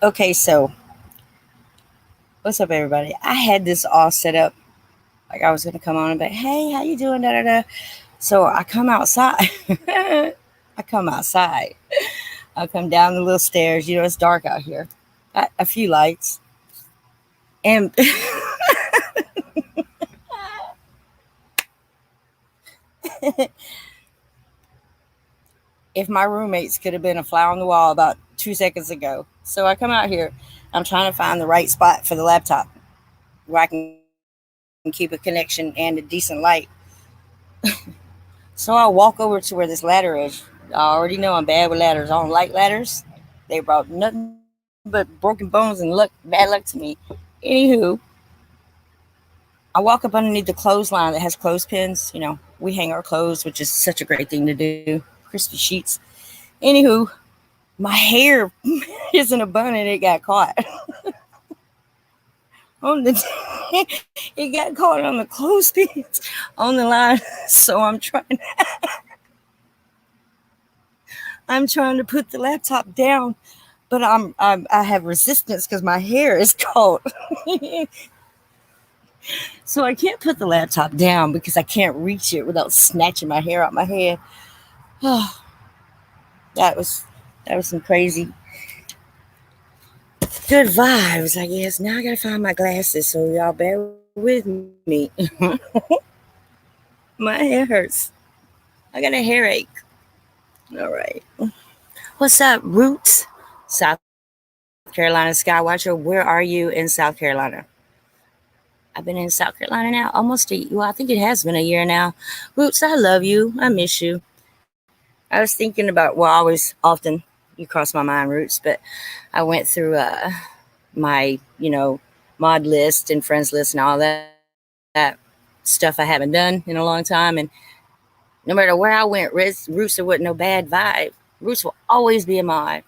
Okay, so what's up, everybody? I had this all set up. Like I was gonna come on and be, hey, how you doing? Da da da. So I come outside. I come outside. I come down the little stairs. You know, it's dark out here. Got a few lights, and if my roommates could have been a fly on the wall about 2 seconds ago. So I come out here. I'm trying to find the right spot for the laptop where I can keep a connection and a decent light. So I walk over to where this ladder is. I already know I'm bad with ladders. I don't like ladders. They brought nothing but broken bones and bad luck to me. Anywho, I walk up underneath the clothesline that has clothespins. You know, we hang our clothes, which is such a great thing to do. Crispy sheets. Anywho, my hair is in a bun and it got caught on the. It got caught on the clothespins on the line. So I'm trying to put the laptop down, but I have resistance because my hair is caught. So I can't put the laptop down because I can't reach it without snatching my hair out my head. Oh, that was that was some crazy good vibes, I guess. Now I gotta find my glasses, so y'all bear with me. My hair hurts. I got a hairache. All right. What's up, Roots? South Carolina Skywatcher. Where are you in South Carolina? I've been in South Carolina now almost well, I think it has been a year now. Roots, I love you. I miss you. I was thinking about, well, always often you cross my mind, Roots, but I went through my, mod list and friends list and all that stuff I haven't done in a long time. And no matter where I went, Roots, there wasn't no bad vibe. Roots will always be a mod.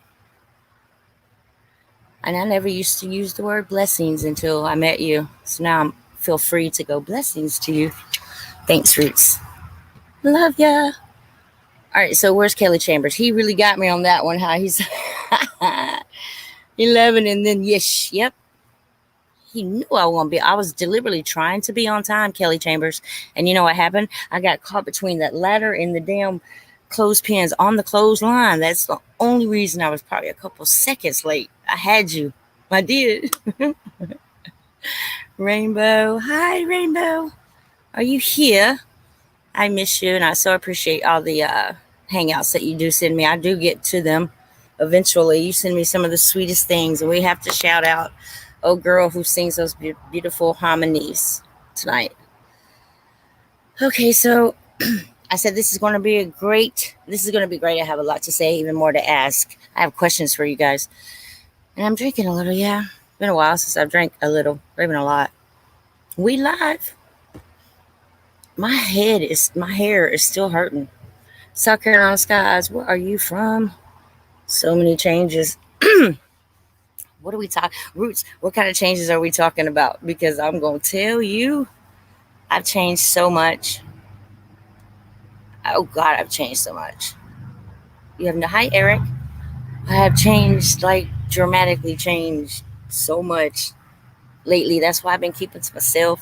And I never used to use the word blessings until I met you. So now I feel free to go blessings to you. Thanks, Roots. Love ya. All right, so where's Kelly Chambers? He really got me on that one. How he's 11 and then yes, yep. He knew I won't be. I was deliberately trying to be on time, Kelly Chambers. And you know what happened? I got caught between that ladder and the damn clothespins on the clothesline. That's the only reason I was probably a couple seconds late. I had you. I did. Rainbow. Hi, Rainbow. Are you here? I miss you, and I so appreciate all the hangouts that you do send me. I do get to them eventually. You send me some of the sweetest things, and we have to shout out, oh girl who sings those beautiful harmonies tonight. Okay, so I said this is going to be a great. This is going to be great. I have a lot to say, even more to ask. I have questions for you guys, and I'm drinking a little. Yeah, been a while since I've drank a little, or even a lot. We live. My hair is still hurting. South Carolina skies. Where are you from? So many changes. What are we talking? Roots. What kind of changes are we talking about? Because I'm gonna tell you, I've changed so much. Oh God, I've changed so much. You have no. Hi, Eric. I have changed, like dramatically changed so much lately. That's why I've been keeping to myself.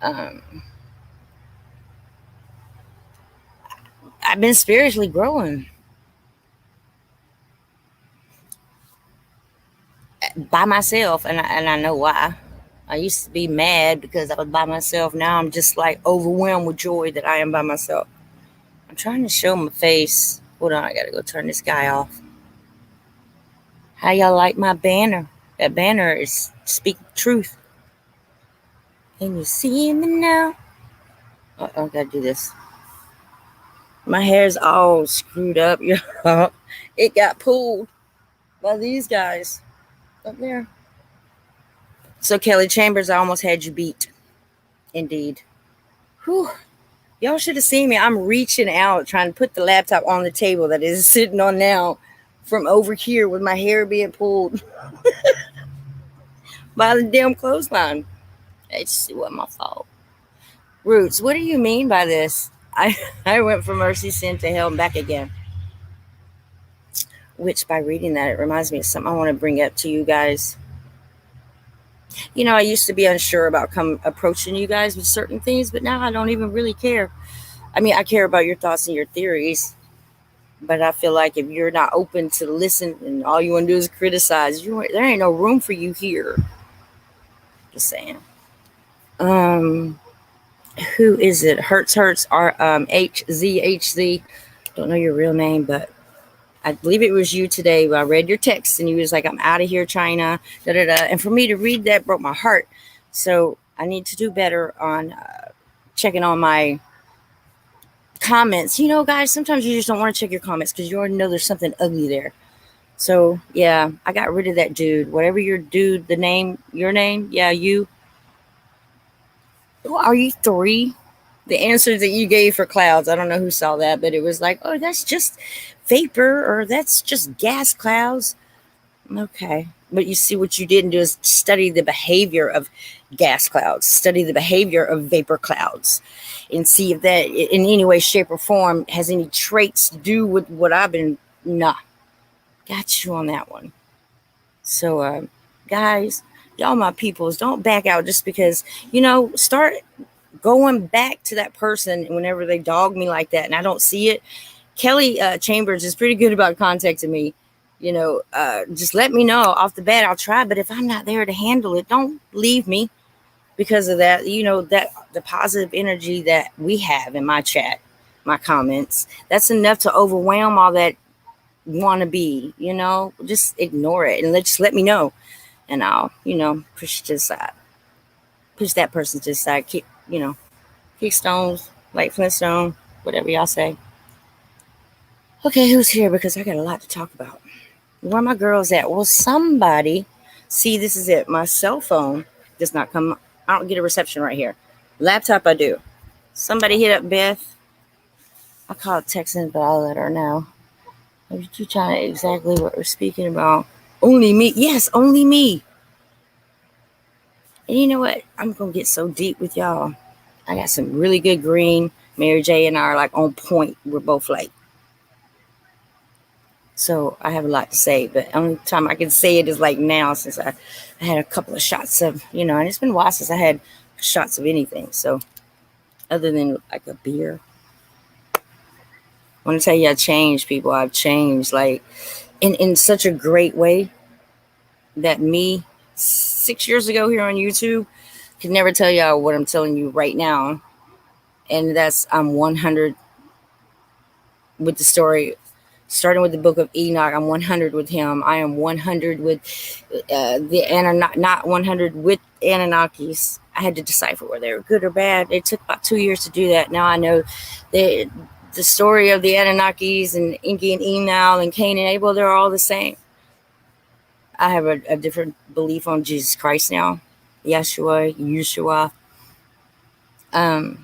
Um, I've been spiritually growing by myself, and I know why. I used to be mad because I was by myself. Now I'm just like overwhelmed with joy that I am by myself. I'm trying to show my face. Hold on, I gotta go turn this guy off. How y'all like my banner? That banner is speak truth. Can you see me now? I gotta do this. My hair's all screwed up. It got pulled by these guys up there. So Kelly Chambers, I almost had you beat. Indeed. Whew. Y'all should have seen me. I'm reaching out trying to put the laptop on the table that is sitting on now from over here with my hair being pulled by the damn clothesline. It's what my fault. Roots, what do you mean by this? I, I went from mercy, sin to hell and back again. which by reading that, it reminds me of something I want to bring up to you guys. I used to be unsure about approaching you guys with certain things, but now I don't even really care. I mean, I care about your thoughts and your theories, but I feel like if you're not open to listen and all you want to do is criticize, there ain't no room for you here. Just saying. Who is it? Hurts HZHZ. Don't know your real name, but I believe it was you today. I read your text and you was like, "I'm out of here, China." Da da da. And for me to read that broke my heart. So I need to do better on checking on my comments. Guys, sometimes you just don't want to check your comments because you already know there's something ugly there. So yeah, I got rid of that dude. Whatever your dude, your name, yeah, you. Are you 3? The answer that you gave for clouds, I don't know who saw that, but it was like, oh, that's just vapor or that's just gas clouds. Okay. But you see, what you didn't do is study the behavior of gas clouds, study the behavior of vapor clouds, and see if that in any way, shape, or form has any traits to do with what I've been. Nah, got you on that one. So, guys, y'all my peoples, don't back out just because, start going back to that person whenever they dog me like that and I don't see it. Kelly Chambers is pretty good about contacting me. Just let me know off the bat. I'll try. But if I'm not there to handle it, don't leave me because of that. That the positive energy that we have in my chat, my comments, that's enough to overwhelm all that wannabe. Just ignore it and just let me know. And I'll, push to the side. Push that person to the side. Keep stones, like Flintstone, whatever y'all say. Okay, who's here? Because I got a lot to talk about. Where my girls at? Well, somebody, see, this is it. My cell phone does not come. I don't get a reception right here. Laptop, I do. Somebody hit up Beth. I called texting, but I'll let her know. Are you trying to exactly what we're speaking about? Only me. Yes, only me. And you know what? I'm going to get so deep with y'all. I got some really good green. Mary J and I are like on point. We're both like. So I have a lot to say, but the only time I can say it is like now since I had a couple of shots of, and it's been a while since I had shots of anything. So other than like a beer. I want to tell you I changed, people. I've changed like in such a great way that me 6 years ago here on YouTube could never tell y'all what I'm telling you right now. And that's I'm 100 with the story, starting with the book of Enoch. I'm 100 with him. I am 100 with not 100 with Anunnakis. I had to decipher whether they were good or bad. It took about 2 years to do that. Now I know the story of the Anunnakis and Enki and Enlil and Cain and Abel, they're all the same. I have a different belief on Jesus Christ now. Yeshua. I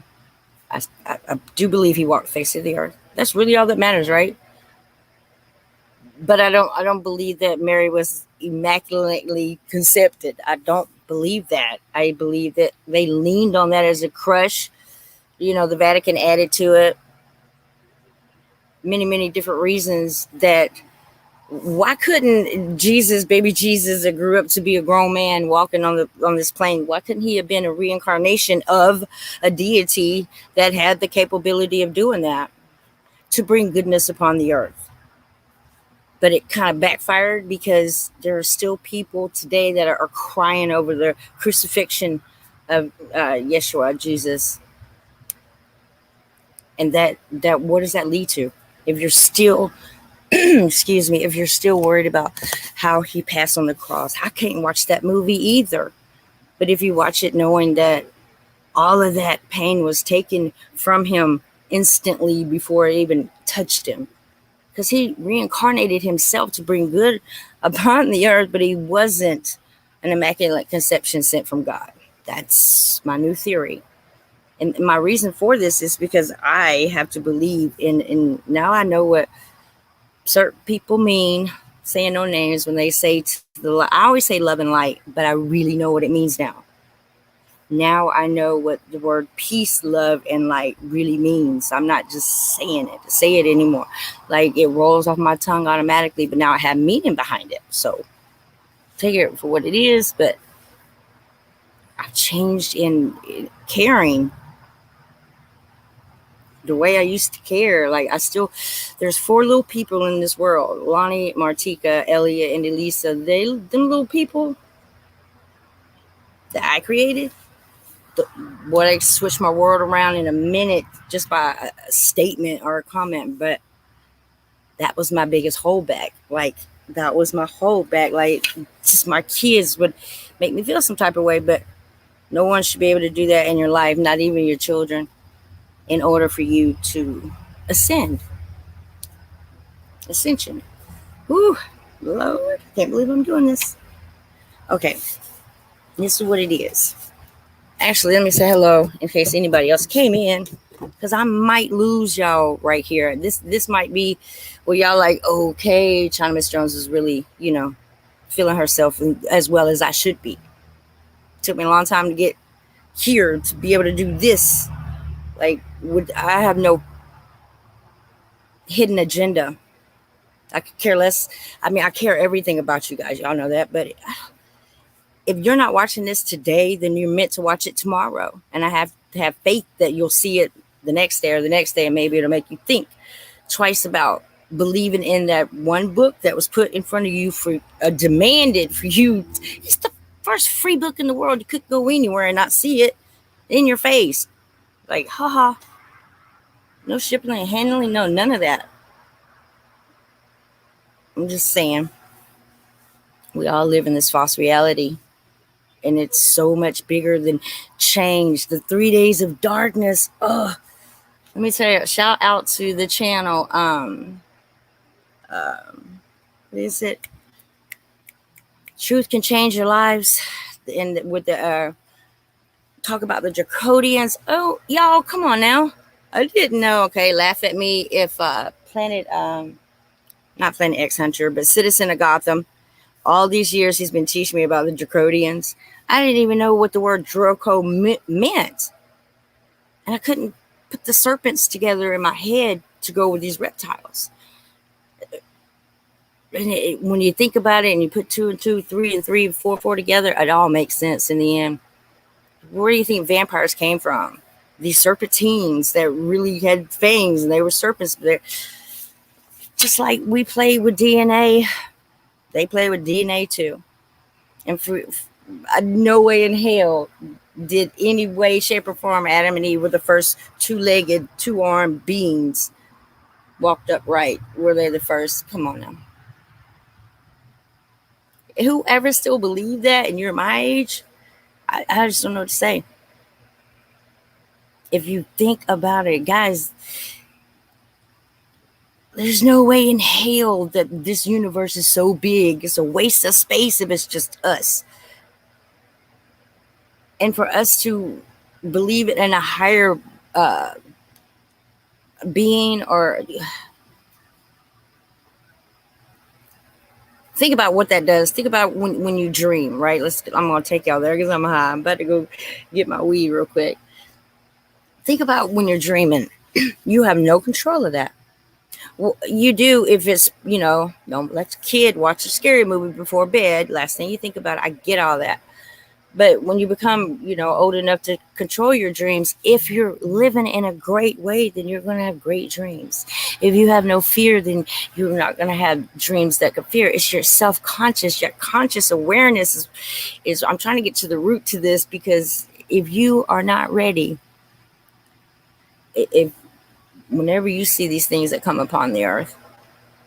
do believe he walked the face of the earth. That's really all that matters, right? But I don't believe that Mary was immaculately conceived. I don't believe that. I believe that they leaned on that as a crush. The Vatican added to it many, many different reasons that why couldn't Jesus, baby Jesus, that grew up to be a grown man walking on this plane, why couldn't he have been a reincarnation of a deity that had the capability of doing that to bring goodness upon the earth? But it kind of backfired because there are still people today that are crying over the crucifixion of Yeshua, Jesus. And that what does that lead to? If you're still, excuse me, if you're still worried about how he passed on the cross, I can't watch that movie either. But if you watch it knowing that all of that pain was taken from him instantly before it even touched him, because he reincarnated himself to bring good upon the earth, but he wasn't an immaculate conception sent from God. That's my new theory. And my reason for this is because I have to believe in now I know what certain people mean, saying no names, when they say I always say love and light, but I really know what it means now. Now I know what the word peace, love, and light really means. I'm not just saying it to say it anymore. Like it rolls off my tongue automatically, but now I have meaning behind it. So take it for what it is, but I've changed in caring the way I used to care. Like there's 4 little people in this world: Lonnie, Martika, Elliot, and Elisa. Them little people that I created. What I switch my world around in a minute just by a statement or a comment, but that was my biggest holdback. Like that was my holdback. Like just my kids would make me feel some type of way, but no one should be able to do that in your life, not even your children, in order for you to ascension. Whew, Lord, I can't believe I'm doing this. Okay, this is what it is. Actually, let me say hello in case anybody else came in, because I might lose y'all right here. This might be where y'all like, okay, China Miss Jones is really, feeling herself as well as I should be. Took me a long time to get here to be able to do this. Like, I have no hidden agenda. I could care less. I mean, I care everything about you guys. Y'all know that. But if you're not watching this today, then you're meant to watch it tomorrow. And I have to have faith that you'll see it the next day or the next day, and maybe it'll make you think twice about believing in that one book that was put in front of you for demanded for you. It's the first free book in the world. You couldn't go anywhere and not see it in your face. Like, haha. No shipping and handling, no, none of that. I'm just saying, we all live in this false reality. And it's so much bigger than change. The 3 days of darkness. Oh, let me tell you, shout out to the channel. What is it? Truth Can Change Your Lives. And with the talk about the Dracodians. Oh, y'all, come on now. I didn't know. Okay, laugh at me if not Planet X Hunter, but Citizen of Gotham. All these years he's been teaching me about the Dracodians. I didn't even know what the word Draco meant. And I couldn't put the serpents together in my head to go with these reptiles. And when you think about it and you put 2 and 2, 3 and 3, 4 and 4 together, it all makes sense in the end. Where do you think vampires came from? These serpentines that really had fangs and they were serpents. They're just like we play with DNA. They play with DNA too. And for no way in hell did any way, shape, or form Adam and Eve were the first 2-legged, 2-armed beings walked upright. Were they the first? Come on now. Whoever still believed that and you're my age, I just don't know what to say. If you think about it, guys, there's no way in hell that this universe is so big. It's a waste of space if it's just us. And for us to believe it in a higher being, or think about what that does. Think about when you dream, right? I'm going to take y'all there because I'm high. I'm about to go get my weed real quick. Think about when you're dreaming. You have no control of that. Well, you do if it's, don't let your kid watch a scary movie before bed. Last thing you think about it. I get all that. But when you become, old enough to control your dreams, if you're living in a great way, then you're going to have great dreams. If you have no fear, then you're not going to have dreams that could fear. It's your self-conscious, your conscious awareness is I'm trying to get to the root to this, because if you are not ready, whenever you see these things that come upon the earth,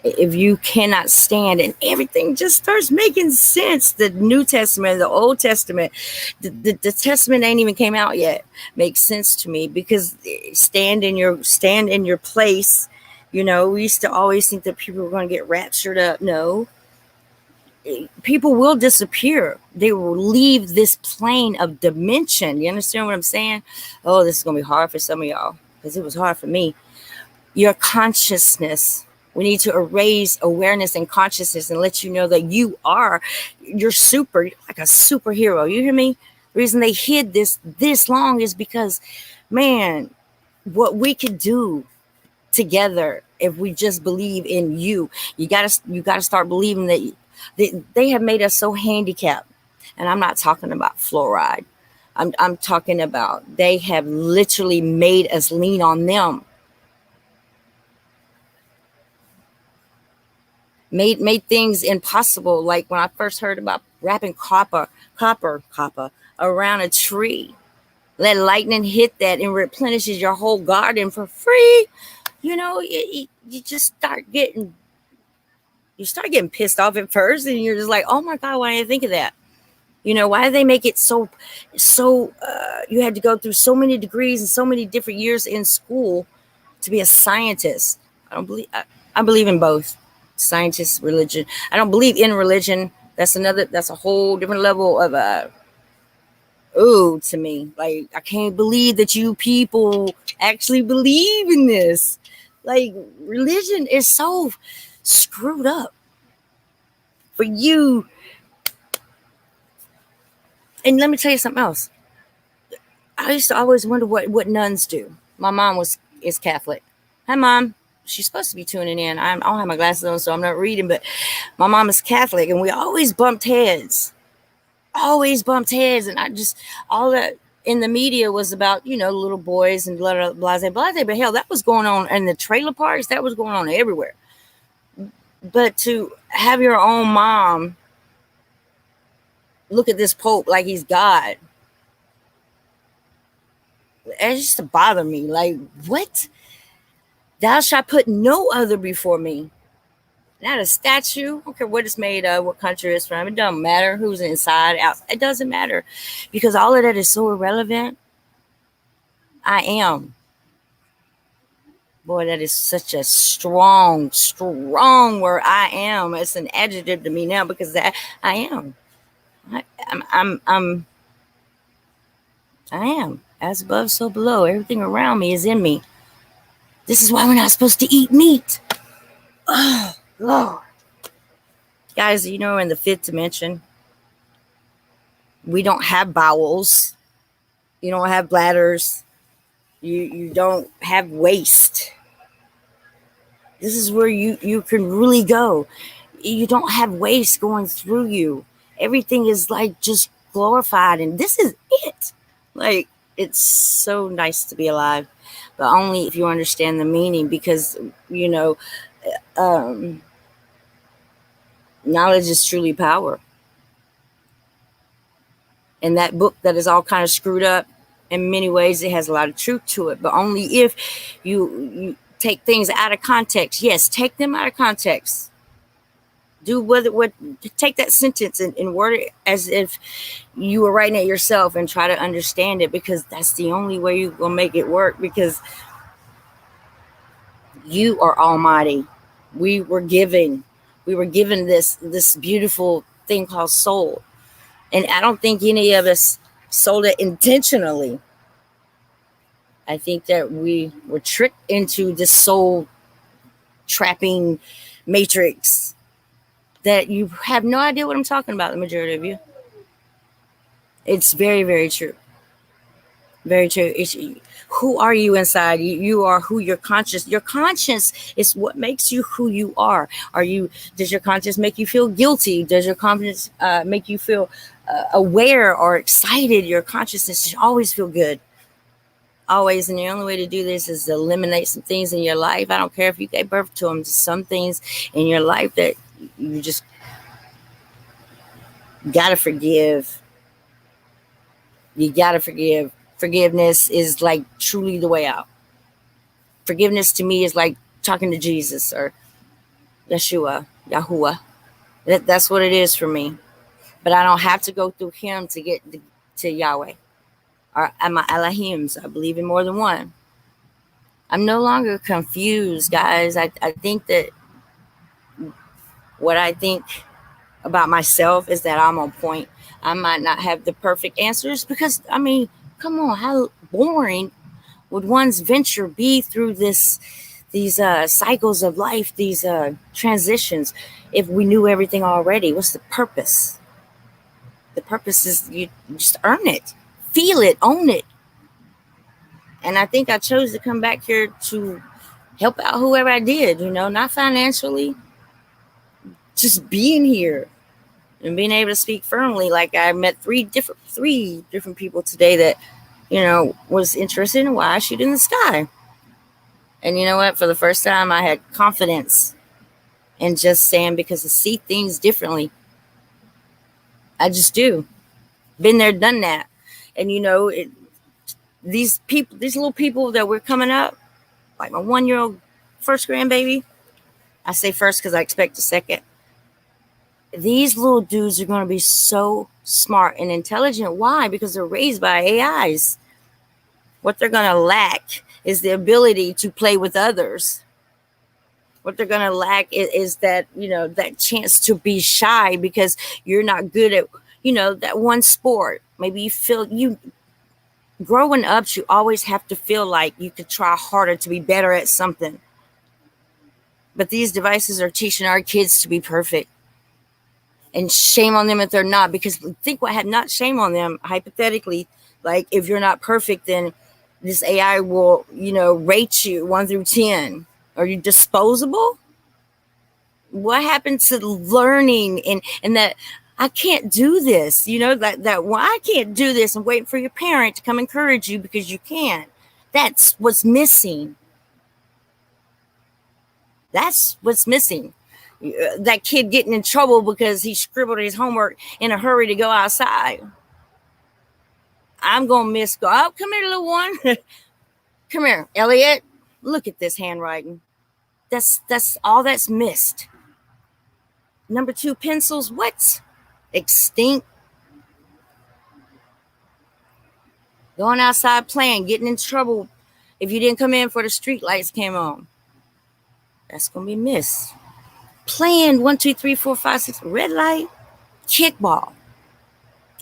if you cannot stand and everything just starts making sense, the New Testament, the Old Testament, the Testament ain't even came out yet, makes sense to me, because stand in your place. We used to always think that people were going to get raptured up. No, people will disappear. They will leave this plane of dimension. You understand what I'm saying? Oh, this is going to be hard for some of y'all, because it was hard for me. Your consciousness. We need to erase awareness and consciousness and let you know that you're like a superhero. You hear me? The reason they hid this long is because, man, what we could do together if we just believe in you. You gotta start believing that they have made us so handicapped. And I'm not talking about fluoride. I'm talking about they have literally made us lean on them. Made things impossible. Like when I first heard about wrapping copper around a tree. Let lightning hit that and replenishes your whole garden for free. You just start getting pissed off at first, and you're just like, oh my God, why didn't I think of that? Why do they make it so you had to go through so many degrees and so many different years in school to be a scientist? I believe in both scientist, religion. I don't believe in religion. That's a whole different level of ooh, to me. Like, I can't believe that you people actually believe in this. Like, religion is so screwed up for you. And let me tell you something else. I used to always wonder what nuns do. My mom is Catholic. Hi, Mom. She's supposed to be tuning in. I don't have my glasses on, so I'm not reading, but my mom is Catholic, and we always bumped heads. Always bumped heads. And all that in the media was about, little boys and blah, blah, blah, blah. But hell, that was going on in the trailer parks. That was going on everywhere. But to have your own mom look at this Pope like he's God, it used to bother me. Like, what? Thou shalt put no other before me. Not a statue. I don't care what it's made of, what country it's from. It doesn't matter who's inside, out. It doesn't matter, because all of that is so irrelevant. I am. Boy, that is such a strong word. I am. It's an adjective to me now, because I am. I am. As above, so below. Everything around me is in me. This is why we're not supposed to eat meat. Oh, Lord. Guys, in the fifth dimension, we don't have bowels. You don't have bladders. You don't have waste. This is where you can really go. You don't have waste going through you. Everything is like just glorified, and this is it. Like, it's so nice to be alive, but only if you understand the meaning, because knowledge is truly power. And that book that is all kind of screwed up, in many ways, it has a lot of truth to it, but only if you take things out of context. Yes, take them out of context. Take that sentence and word it as if you were writing it yourself, and try to understand it, because that's the only way you're gonna make it work, because you are almighty. We were given this beautiful thing called soul. And I don't think any of us sold it intentionally. I think that we were tricked into this soul trapping matrix that you have no idea what I'm talking about, the majority of you. It's very, very true. Very true. Who are you inside? You are who your conscience is what makes you who you are. Does your conscience make you feel guilty? Does your conscience make you feel aware or excited? Your consciousness should always feel good. Always. And the only way to do this is to eliminate some things in your life. I don't care if you gave birth to them. Just some things in your life that you just gotta forgive. You gotta forgive. Forgiveness is like truly the way out. Forgiveness to me is like talking to Jesus or Yeshua, Yahuwah. That's what it is for me. But I don't have to go through him to get to Yahweh. Or my Elohims. I believe in more than one. I'm no longer confused, guys. I think that what I think about myself is that I'm on point. I might not have the perfect answers, because, come on, how boring would one's venture be through these cycles of life, these transitions, if we knew everything already? What's the purpose? The purpose is you just earn it, feel it, own it. And I think I chose to come back here to help out whoever I did, not financially, just being here and being able to speak firmly. Like I met three different people today that, was interested in why I shoot in the sky. And you know what? For the first time, I had confidence in just saying, because I see things differently. I just do. Been there, done that. And these little people that we're coming up, like my 1-year-old first grandbaby. I say first because I expect a second. These little dudes are going to be so smart and intelligent. Why? Because they're raised by AIs. What they're going to lack is the ability to play with others. What they're going to lack is that, that chance to be shy because you're not good at, that one sport. Maybe you growing up, you always have to feel like you could try harder to be better at something. But these devices are teaching our kids to be perfect. And shame on them if they're not, because think what had not shame on them, hypothetically, like if you're not perfect, then this AI will, rate you 1 through 10. Are you disposable? What happened to learning and that I can't do this, that why I can't do this and waiting for your parent to come encourage you because you can't. That's what's missing. That's what's missing. That kid getting in trouble because he scribbled his homework in a hurry to go outside. I'm going to miss go. Oh, come here, little one. Come here, Elliot. Look at this handwriting. That's all that's missed. Number 2, pencils. What? Extinct. Going outside playing, getting in trouble if you didn't come in for the street lights came on. That's going to be missed. Playing 1, 2, 3, 4, 5, 6, red light, kickball,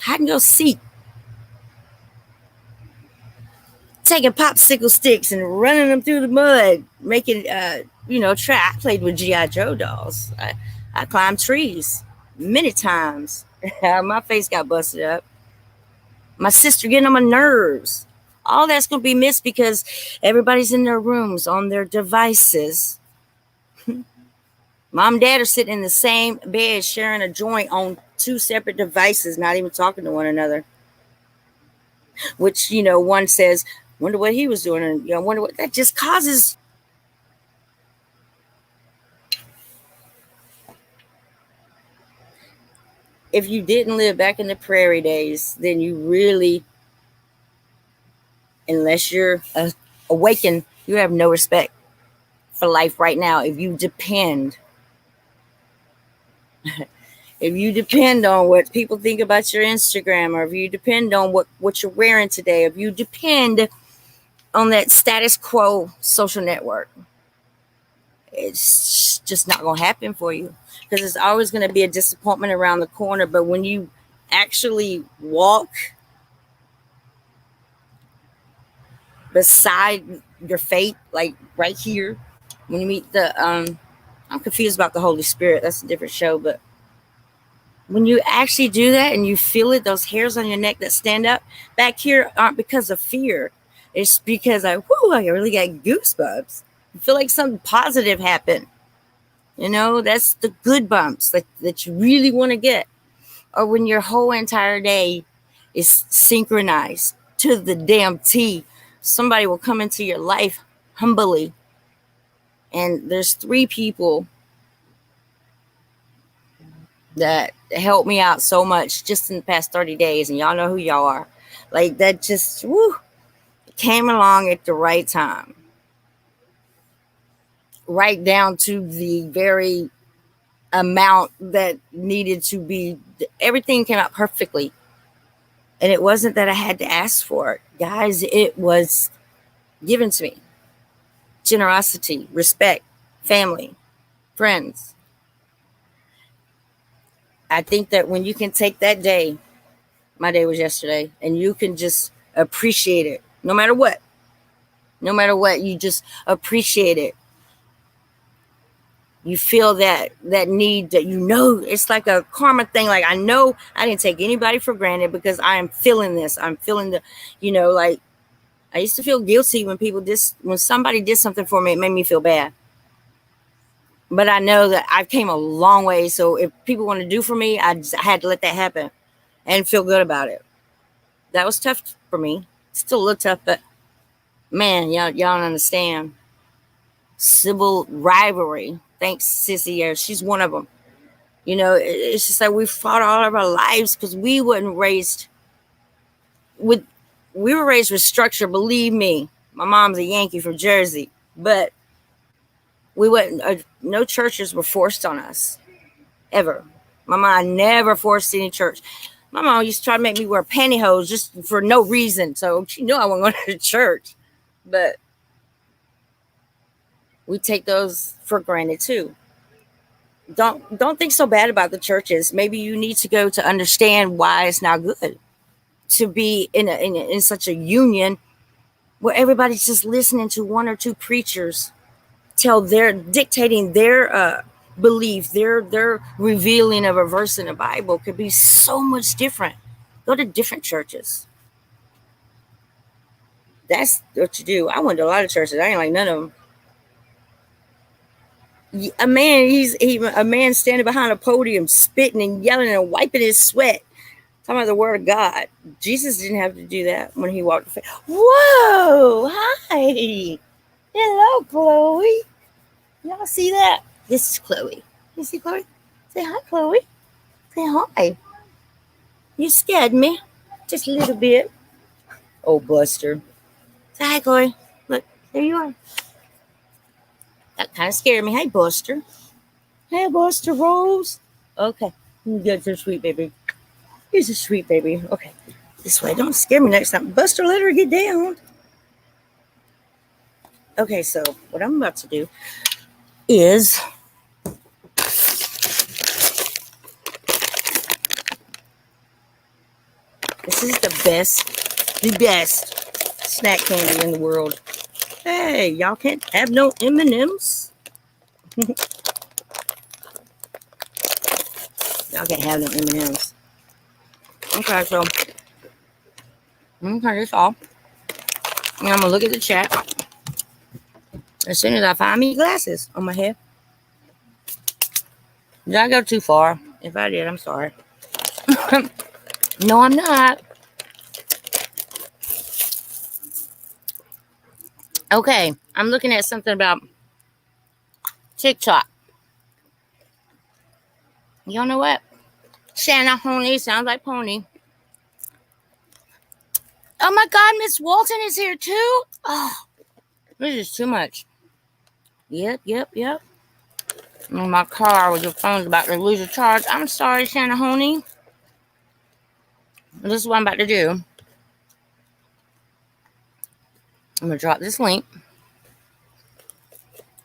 hide and go seek, taking popsicle sticks and running them through the mud, making track. I played with G.I. Joe dolls. I climbed trees many times. My face got busted up. My sister getting on my nerves. All that's going to be missed because everybody's in their rooms on their devices. Mom and dad are sitting in the same bed, sharing a joint on 2 separate devices, not even talking to one another. Which, one says, wonder what he was doing. And, wonder what that just causes. If you didn't live back in the prairie days, then you really, unless you're awakened, you have no respect for life right now. If you depend on what people think about your Instagram, or if you depend on what you're wearing today, if you depend on that status quo social network, it's just not going to happen for you, because there's always going to be a disappointment around the corner. But when you actually walk beside your fate, like right here, when you meet I'm confused about the Holy Spirit. That's a different show. But when you actually do that and you feel it, those hairs on your neck that stand up back here aren't because of fear. It's because I really got goosebumps. I feel like something positive happened. That's the good bumps that you really want to get. Or when your whole entire day is synchronized to the damn T. Somebody will come into your life humbly. And there's 3 people that helped me out so much just in the past 30 days. And y'all know who y'all are. Like that just came along at the right time. Right down to the very amount that needed to be. Everything came out perfectly. And it wasn't that I had to ask for it. Guys, it was given to me. Generosity, respect, family, friends. I think that when you can take that day, my day was yesterday, and you can just appreciate it, no matter what, you just appreciate it. You feel that need that, it's like a karma thing. Like, I know I didn't take anybody for granted because I am feeling this. I'm feeling the, like I used to feel guilty when somebody did something for me. It made me feel bad. But I know that I came a long way. So if people want to do for me, I had to let that happen and feel good about it. That was tough for me. Still a little tough, but man, y'all don't understand. Civil rivalry. Thanks, Sissy. Yeah, she's one of them. It's just like we fought all of our lives because we weren't raised with. We were raised with structure. Believe me, my mom's a Yankee from Jersey, but we went. No churches were forced on us ever. My mom never forced any church. My mom used to try to make me wear pantyhose just for no reason. So she knew I wasn't going to church. But we take those for granted too. Don't think so bad about the churches. Maybe you need to go to understand why it's not good to be in such a union where everybody's just listening to one or two preachers dictating their belief, their revealing of a verse in the Bible could be so much different. Go to different churches. That's what you do. I went to a lot of churches. I ain't like none of them. A man standing behind a podium, spitting and yelling and wiping his sweat, talking about the word of God. Jesus didn't have to do that when he walked the face. Whoa! Hi, hello, Chloe. Y'all see that? This is Chloe. You see Chloe? Say hi, Chloe. Say hi. You scared me, just a little bit. Oh, Buster. Say hi, Chloe. Look, there you are. That kind of scared me. Hey, Buster. Hey, Buster Rose. Okay. You're so sweet, baby. He's a sweet baby. Okay. This way. Don't scare me next time. Buster, let her get down. Okay, so what I'm about to do is this is the best snack candy in the world. Hey, y'all can't have no M&Ms. Y'all can't have no M&Ms. Okay, so I'm gonna turn this off. And I'm gonna look at the chat as soon as I find me glasses on my head. Did I go too far? If I did, I'm sorry. No, I'm not. Okay, I'm looking at something about TikTok. Y'all know what? Shanahoony sounds like pony. Oh my God, Miss Walton is here too. Oh, this is too much. Yep. In my car with your phone's about to lose a charge. I'm sorry, Shanahoony. This is what I'm about to do. I'm gonna drop this link.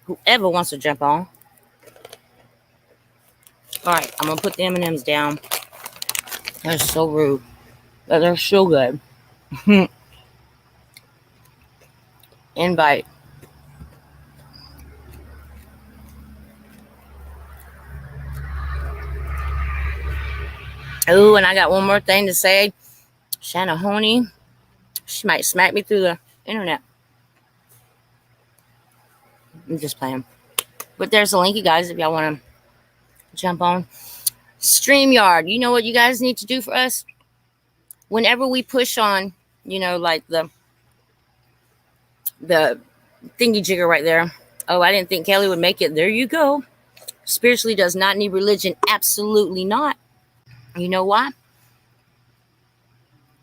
Whoever wants to jump on. All right, I'm gonna put the M&Ms down. They're so rude, but they're so good. Invite. Oh, and I got one more thing to say. Shanahoony, she might smack me through the internet. I'm just playing. But there's a link, you guys, if y'all want to jump on. StreamYard. You know what you guys need to do for us? Whenever we push on, like the thingy jigger right there. Oh, I didn't think Kelly would make it. There you go. Spiritually does not need religion. Absolutely not. You know why?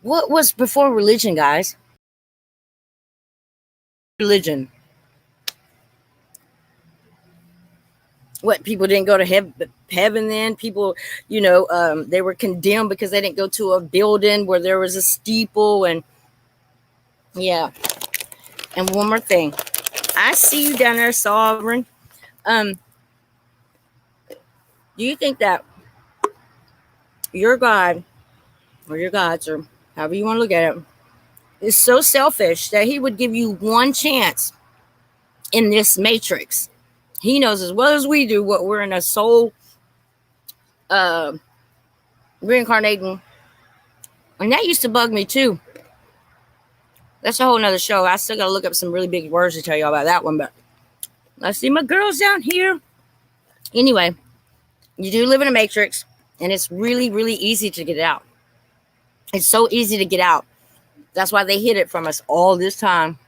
What was before religion, guys? Religion. What, people didn't go to heaven then? People, they were condemned because they didn't go to a building where there was a steeple. And yeah. And one more thing. I see you down there, Sovereign. Do you think that your God, or your gods, or however you want to look at it, is so selfish that he would give you one chance in this matrix? He knows as well as we do what we're in a soul reincarnating. And that used to bug me too. That's a whole nother show. I still gotta look up some really big words to tell y'all about that one, but let's see my girls down here. Anyway, you do live in a matrix, and it's really, really easy to get out. It's so easy to get out. That's why they hid it from us all this time.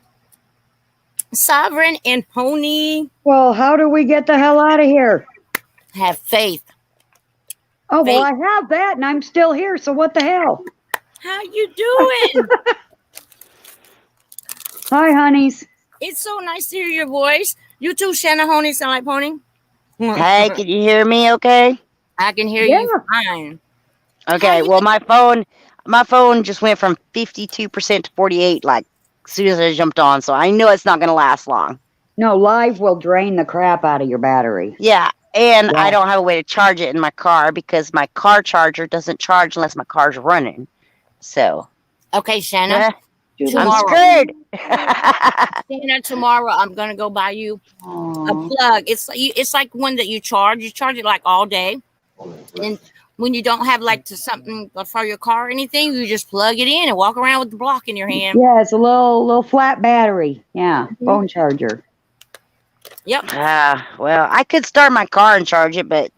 Sovereign and Pony, Well, how do we get the hell out of here? have faith. Oh, well, Faith. I have that, and I'm still here, so what the hell? How you doing? Hi, honeys. It's so nice to hear your voice. You too, Shanna Honey, sound like Pony. Hey, can you hear me okay? I can hear Yeah. you fine. Okay, well my phone just went from 52% to 48 like as soon as I jumped on, so I know it's not gonna last long. No, live will drain the crap out of your battery. Yeah, and Yeah. I don't have a way to charge it in my car because my car charger doesn't charge unless my car's running. So Okay, Shanna. yeah, I'm Tomorrow. screwed. Shanna, tomorrow I'm gonna go buy you a Aw. plug. It's like one that you charge. You charge it like all day, and when you don't have like to something for your car or anything, you just plug it in and walk around with the block in your hand. Yeah, it's a little flat battery. Yeah, phone charger. Yep. Well, I could start my car and charge it, but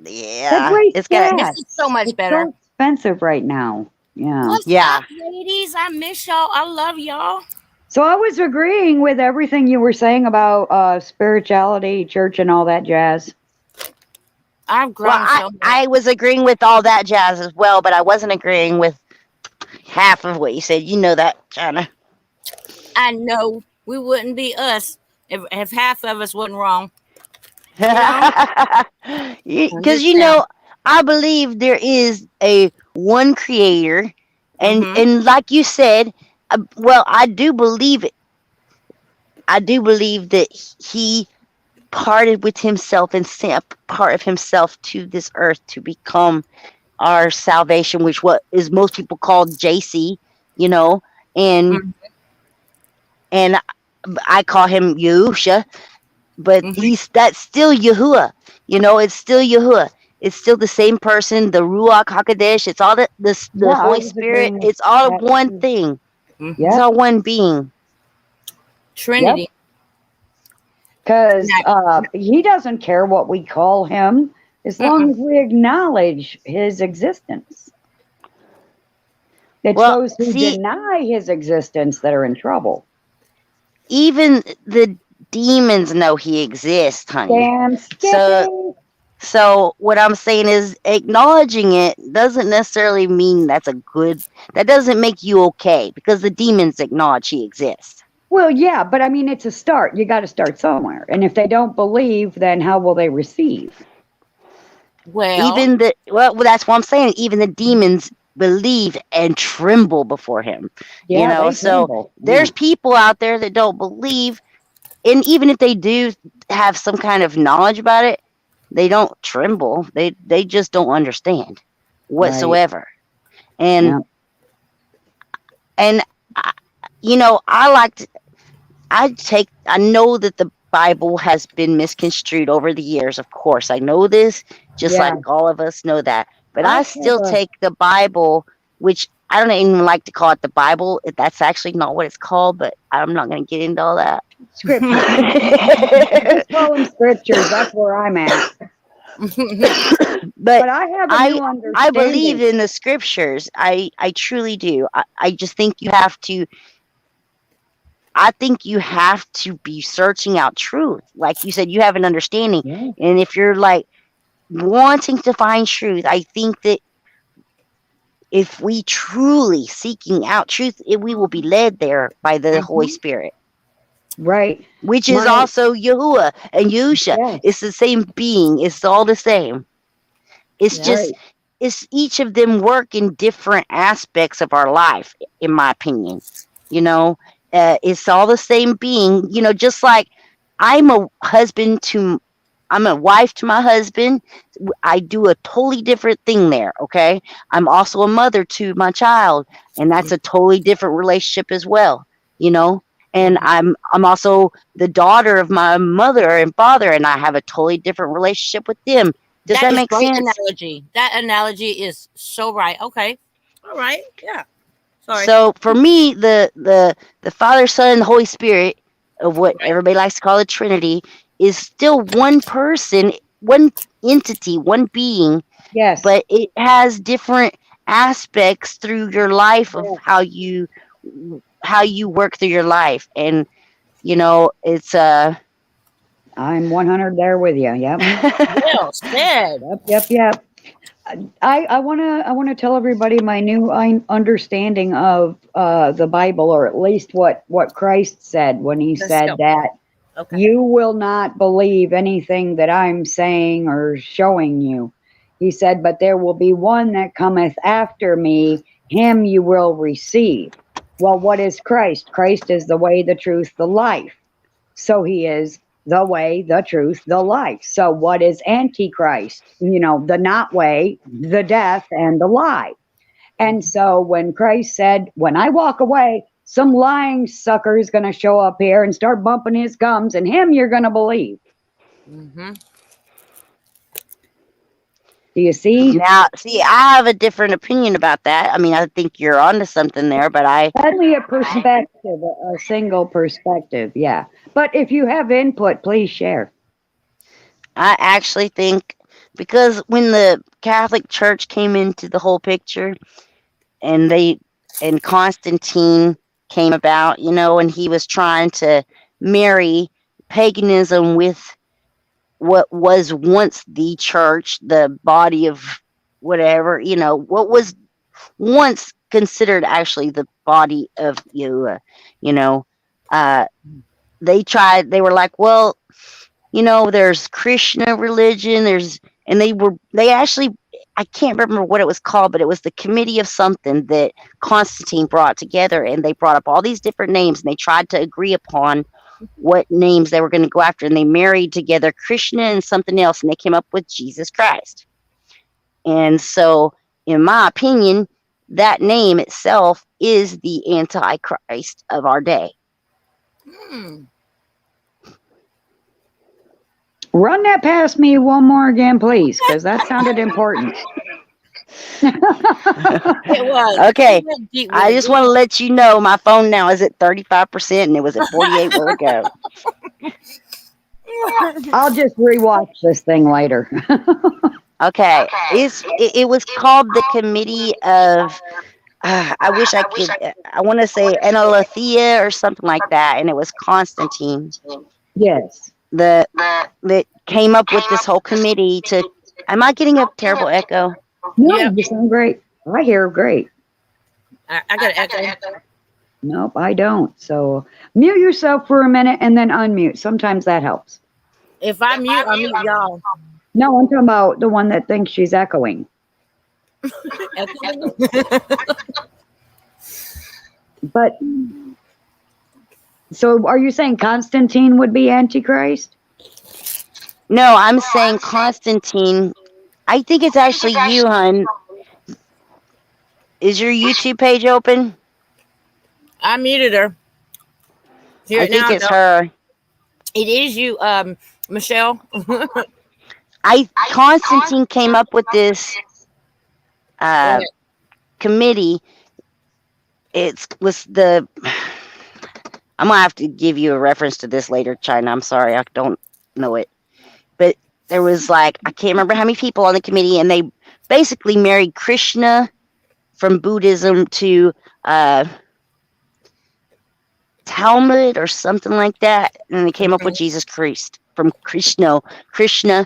yeah, wastes it's gonna. gas. This is so much It's better. so expensive right now. Yeah. What's Yeah. up, ladies? I miss y'all. I love y'all. So I was agreeing with everything you were saying about spirituality, church, and all that jazz. I've grown Well, so much. I was agreeing with all that jazz as well, but I wasn't agreeing with half of what you said. You know that, China. I know we wouldn't be us if half of us wasn't wrong. Because you know, I believe there is a one creator, and Mhm. and like you said, well, I do believe it. I do believe that he parted with himself and sent a part of himself to this earth to become our salvation, which what is most people call JC, you know, and Mhm. and I call him Yahusha, but Mhm. that's still Yahuwah. You know, it's still Yahuwah. It's still the same person, the Ruach Hakodesh. It's all the Yeah, I Holy was Spirit. agreeing with It's all that one too. thing. Mhm. It's Yeah, all one being. Trinity. because he doesn't care what we call him as long as we acknowledge his existence. It's Well, those who see, deny his existence that are in trouble. even the demons know he exists, honey. Damn Skippy. So what I'm saying is acknowledging it doesn't necessarily mean that doesn't make you okay because the demons acknowledge he exists. Well, yeah, but I mean, it's a start. You got to start somewhere. And if they don't believe, then how will they receive? Well, That's what I'm saying. Even the demons believe and tremble before him. Yeah, you know, they so tremble. there's people out there that don't believe, and even if they do have some kind of knowledge about it, they don't tremble. They just don't understand whatsoever. And Yeah. and you know, I know that the Bible has been misconstrued over the years. Of course, I know this, just Yeah. like all of us know that. But I I have still a- take the Bible, which I don't even like to call it the Bible. That's actually not what it's called, but I'm not going to get into all that. Scriptures. Just call them scriptures. That's where I'm at. But But I have a new understanding. I believe in the scriptures. I truly do. I just think you have to. I think you have to be searching out truth. Like you said, you have an understanding. Yeah. And if you're like wanting to find truth, I think that if we truly seeking out truth, we will be led there by the Holy Spirit, Right. which is My- also Yahuwah and Yahusha. Yes. It's the same being. It's all the same. It's Yeah. just it's each of them work in different aspects of our life, in my opinion. You know, it's all the same being. You know, just like I'm a wife to my husband. I do a totally different thing there. Okay, I'm also a mother to my child, and that's a totally different relationship as well. You know, and I'm also the daughter of my mother and father, and I have a totally different relationship with them. Does that is make great sense? analogy. That analogy is so right. Okay. All right. Yeah. Sorry. So for me, the Father, Son, and the Holy Spirit, of what everybody likes to call the Trinity, is still one person, one entity, one being, Yes. but it has different aspects through your life of how you work through your life. And it's I'm 100 there with you. Yep. Well said. Yep. I want to tell everybody my new understanding of the Bible, or at least what Christ said when he Let's said go. that Okay. you will not believe anything that I'm saying or showing you. He said, but there will be one that cometh after me, him you will receive. Well, what is Christ? Christ is the way, the truth, the life. So he is the way, the truth, the life. So what is Antichrist? The not way, the death, and the lie. And so when Christ said, when I walk away, some lying sucker is going to show up here and start bumping his gums, and him you're going to believe. Mm-hmm. Do you see? now. See, I have a different opinion about that. I mean, I think you're onto something there, but Only a perspective, a single perspective, yeah. But if you have input, please share. I actually think, because when the Catholic Church came into the whole picture, and Constantine came about, and he was trying to marry paganism with what was once the church, the body of whatever, what was once considered actually the body of Yahuwah, they were like, well, there's Krishna religion, they actually, I can't remember what it was called, but it was the committee of something that Constantine brought together, and they brought up all these different names, and they tried to agree upon what names they were going to go after, and they married together Krishna and something else, and they came up with Jesus Christ. And so, in my opinion, that name itself is the Antichrist of our day. Hmm. Run that past me one more again, please, because that sounded important. It was. Okay. It went deep with I it. just want to let you know my phone now is at 35%, and it was at 48 a while ago. I'll just rewatch this thing later. Okay. It was called the Committee of, I wish I could, I want to say Enolathea or something like that, and it was Constantine Yes. that came up with this whole committee to, am I getting a terrible echo? No, Yeah. you sound great. I hear great. I got an echo. Nope, I don't. So mute yourself for a minute and then unmute. Sometimes that helps. If I mute y'all. No, I'm talking about the one that thinks she's echoing. Echo? But so are you saying Constantine would be Antichrist? No, I'm saying Constantine. I think it's actually you, hun. Is your YouTube page open? I muted her. Hear I it think now, it's though. her. It is you, Michelle. Constantine came up with this committee. I'm gonna have to give you a reference to this later, China. I'm sorry, I don't know it. But there was I can't remember how many people on the committee, and they basically married Krishna from Buddhism to Talmud or something like that, and they came up with Jesus Christ from Krishna. Krishna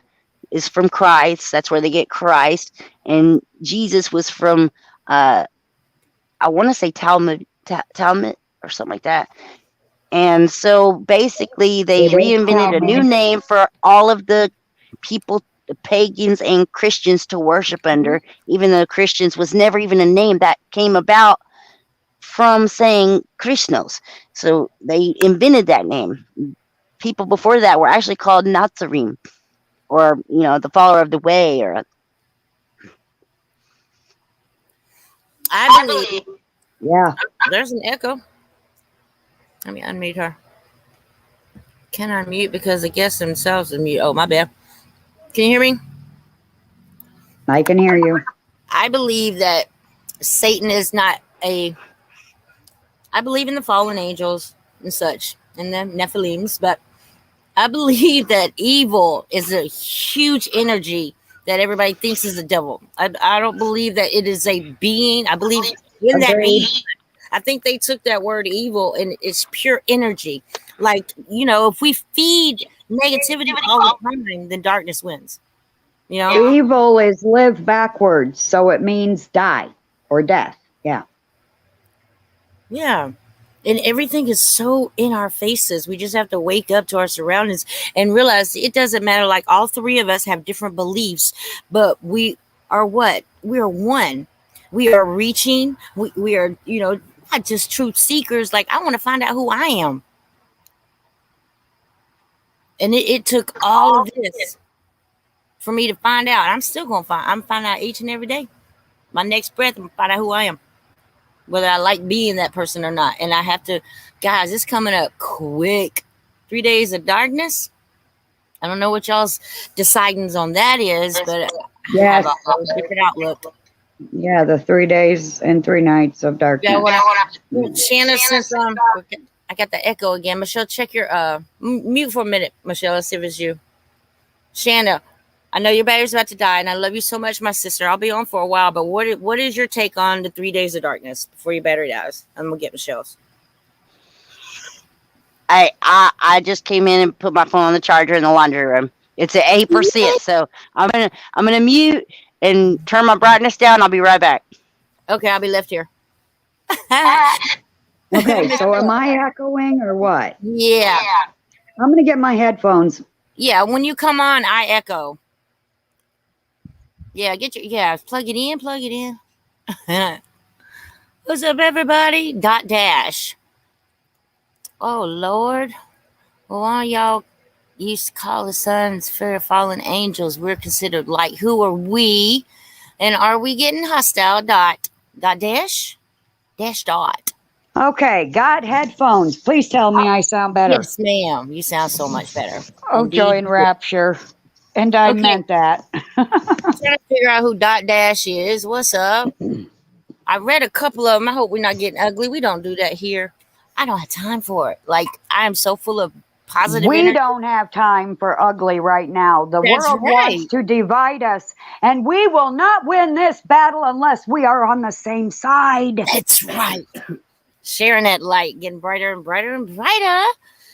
is from Christ. That's where they get Christ, and Jesus was from I want to say Talmud or something like that. And so basically, they reinvented a new name for all of the people, the pagans and Christians, to worship under, even though Christians was never even a name that came about from saying Krishnos. So they invented that name. People before that were actually called Nazarene, or the follower of the way, or I believe. Yeah. There's an echo. Let me unmute her. Can I mute because the guests themselves are mute? Oh, my bad. Can you hear me? I can hear you. I believe that Satan is not a I believe in the fallen angels and such, and the Nephilims, but I believe that evil is a huge energy that everybody thinks is the devil. I don't believe that it is a being. I believe in that being. Agreed. I think they took that word evil and it's pure energy. Like, if we feed negativity all the time, then darkness wins. You know? Evil is live backwards, so it means die or death. Yeah. Yeah. And everything is so in our faces. We just have to wake up to our surroundings and realize it doesn't matter. Like, all three of us have different beliefs, but we are what? We are one. We are reaching. We are, not just truth seekers. Like, I want to find out who I am. And it took all of this for me to find out. I'm still going to find out each and every day. My next breath, I'm going to find out who I am, whether I like being that person or not. And I have to, guys, it's coming up quick. 3 days of darkness. I don't know what y'all's decidings on that is, but I Yes. have a whole different outlook. Yeah, the 3 days and 3 nights of darkness. Yeah, Shanna, since I got the echo again. Michelle, check your mute for a minute. Michelle, let's see if it's you. Shanna, I know your battery's about to die, and I love you so much, my sister. I'll be on for a while, but what is your take on the 3 days of darkness before your battery dies? I'm gonna get Michelle's. I just came in and put my phone on the charger in the laundry room. It's at 8%, so I'm gonna mute and turn my brightness down. I'll be right back. Okay, I'll be left here. Okay, so am I echoing or what? Yeah. I'm going to get my headphones. Yeah, when you come on, I echo. Yeah, plug it in. What's up, everybody? Dash. Oh, Lord. Well, why y'all used to call the sons fair fallen angels? We're considered light. Who are we? And are we getting hostile? Dash? Dot. Okay, got headphones. Please tell me I sound better. Yes, ma'am. You sound so much better. Oh, Indeed. joy and rapture. And I meant that. I'm trying to figure out who Dash is. What's up? I read a couple of them. I hope we're not getting ugly. We don't do that here. I don't have time for it. Like, I am so full of positive We energy. don't have time for ugly right now. The That's world right. wants to divide us, and we will not win this battle unless we are on the same side. That's right. Sharing that light, getting brighter and brighter and brighter.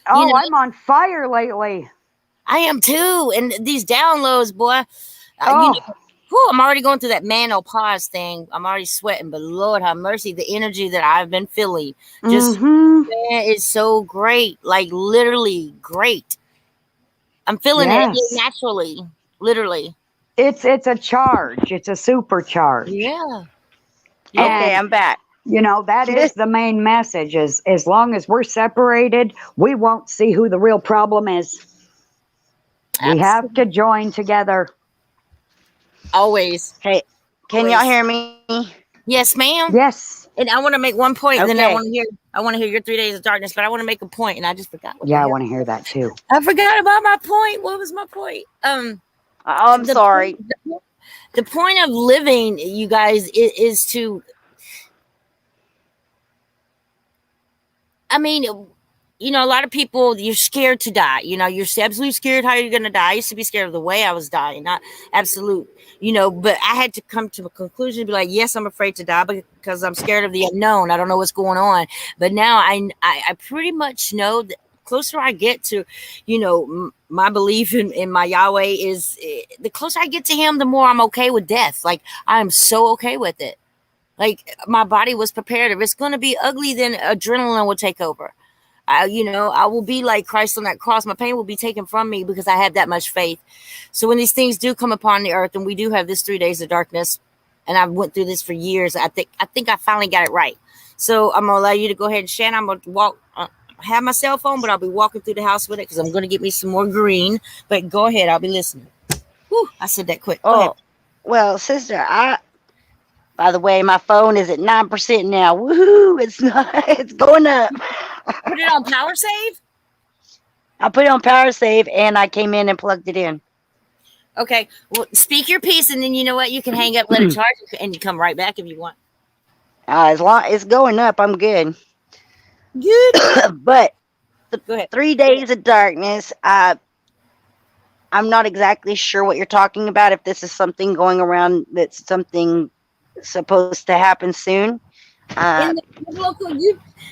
Oh, I'm on fire lately. I am too. And these downloads, boy. Oh. I'm already going through that menopause thing. I'm already sweating, but Lord have mercy, the energy that I've been feeling just is so great. Like, literally great. I'm feeling it naturally, literally. It's a charge. It's a supercharge. Yeah. Okay, I'm back. You know, that is the main message, is as long as we're separated, we won't see who the real problem is. We have to join together. Always. Hey, can y'all hear me? Yes, ma'am. Yes. And I want to make one point, and then Okay. I want to hear your 3 days of darkness, but I want to make a point, and I just forgot. Yeah, I want to hear that too. I forgot about my point. What was my point? I'm sorry. The point of living, you guys, is to, I mean, a lot of people, you're scared to die. You're absolutely scared how you're going to die. I used to be scared of the way I was dying, not absolute, but I had to come to a conclusion to be like, yes, I'm afraid to die because I'm scared of the unknown. I don't know what's going on. But now I pretty much know that closer I get to, my belief in my Yahweh is, the closer I get to him, the more I'm okay with death. Like, I am so okay with it. Like, my body was prepared. If it's going to be ugly, then adrenaline will take over. I will be like Christ on that cross. My pain will be taken from me because I have that much faith. So when these things do come upon the earth, and we do have this 3 days of darkness, and I've went through this for years, I think I finally got it right. So I'm gonna allow you to go ahead and Shannon. I'm gonna walk. Have my cell phone, but I'll be walking through the house with it because I'm gonna get me some more green. But go ahead, I'll be listening. Whew, I said that quick. Go ahead. Well, sister, by the way, my phone is at 9% now. Woohoo! It's going up. Put it on power save. I put it on power save, and I came in and plugged it in. Okay. Well, speak your piece, and then you know what? You can hang up, let it charge, and you come right back if you want. As long it's going up, I'm good. Good. But Go ahead. 3 days of darkness, I'm not exactly sure what you're talking about. If this is something going around, that's something supposed to happen soon. In the local,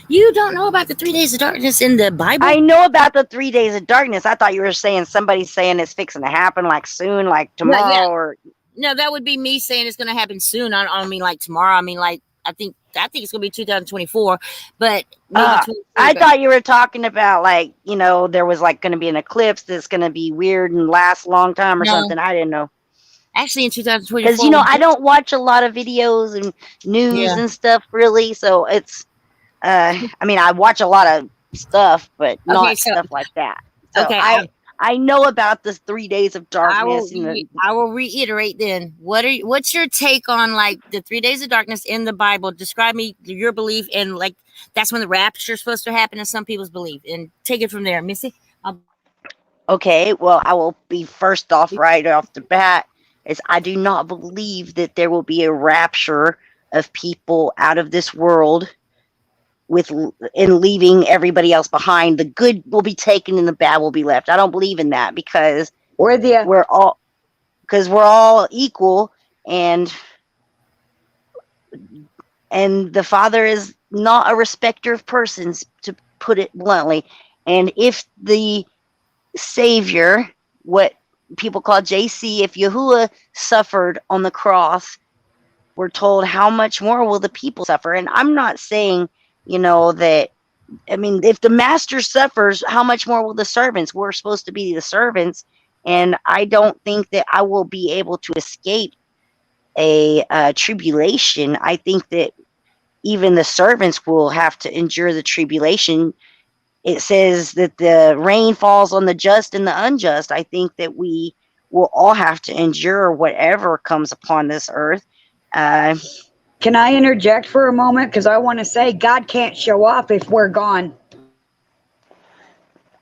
you don't know about the 3 days of darkness in the Bible? I know about the 3 days of darkness. I thought you were saying somebody's saying it's fixing to happen like soon, like tomorrow, yeah. or No, that would be me saying it's going to happen soon. I don't mean like tomorrow. I mean like I think it's going to be 2024, but maybe 23. I but thought you were talking about like, there was like going to be an eclipse that's going to be weird and last a long time or No. something. I didn't know. actually in 2024. Because I don't watch a lot of videos and news Yeah. and stuff really, so it's I mean, I watch a lot of stuff, but not so- stuff like that. So Okay, I know about this 3 days of I darkness. will reiterate then. What's your take on like the 3 days of darkness in the Bible? Describe me your belief in like that's when the rapture is supposed to happen in some people's belief, and take it from there, Missy. Okay, well, I will be first off right off the bat is I do not believe that there will be a rapture of people out of this world in leaving everybody else behind. The good will be taken and the bad will be left. I don't believe in that because we're all equal, and the Father is not a respecter of persons, to put it bluntly. And if the Savior, what people call JC, if Yahuwah suffered on the cross, we're told how much more will the people suffer. And I'm not saying, that, I mean, if the master suffers, how much more will the servants? We're supposed to be the servants. And I don't think that I will be able to escape a tribulation. I think that even the servants will have to endure the tribulation. It says that the rain falls on the just and the unjust. I think that we will all have to endure whatever comes upon this earth. Can I interject for a moment? Because I want to say God can't show off if we're gone.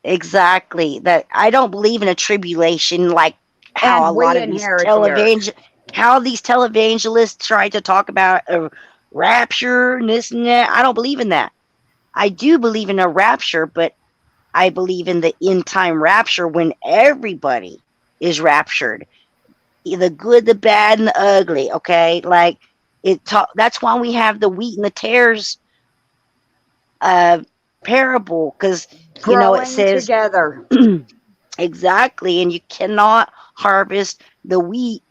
Exactly. That I don't believe in a tribulation like how And a lot of these televangelists try to talk about a rapture and this and that. I don't believe in that. I do believe in a rapture, but I believe in the end time rapture when everybody is raptured. The good, the bad, and the ugly. Okay, like that's why we have the wheat and the tares parable, because it says together. Exactly, and you cannot harvest the wheat.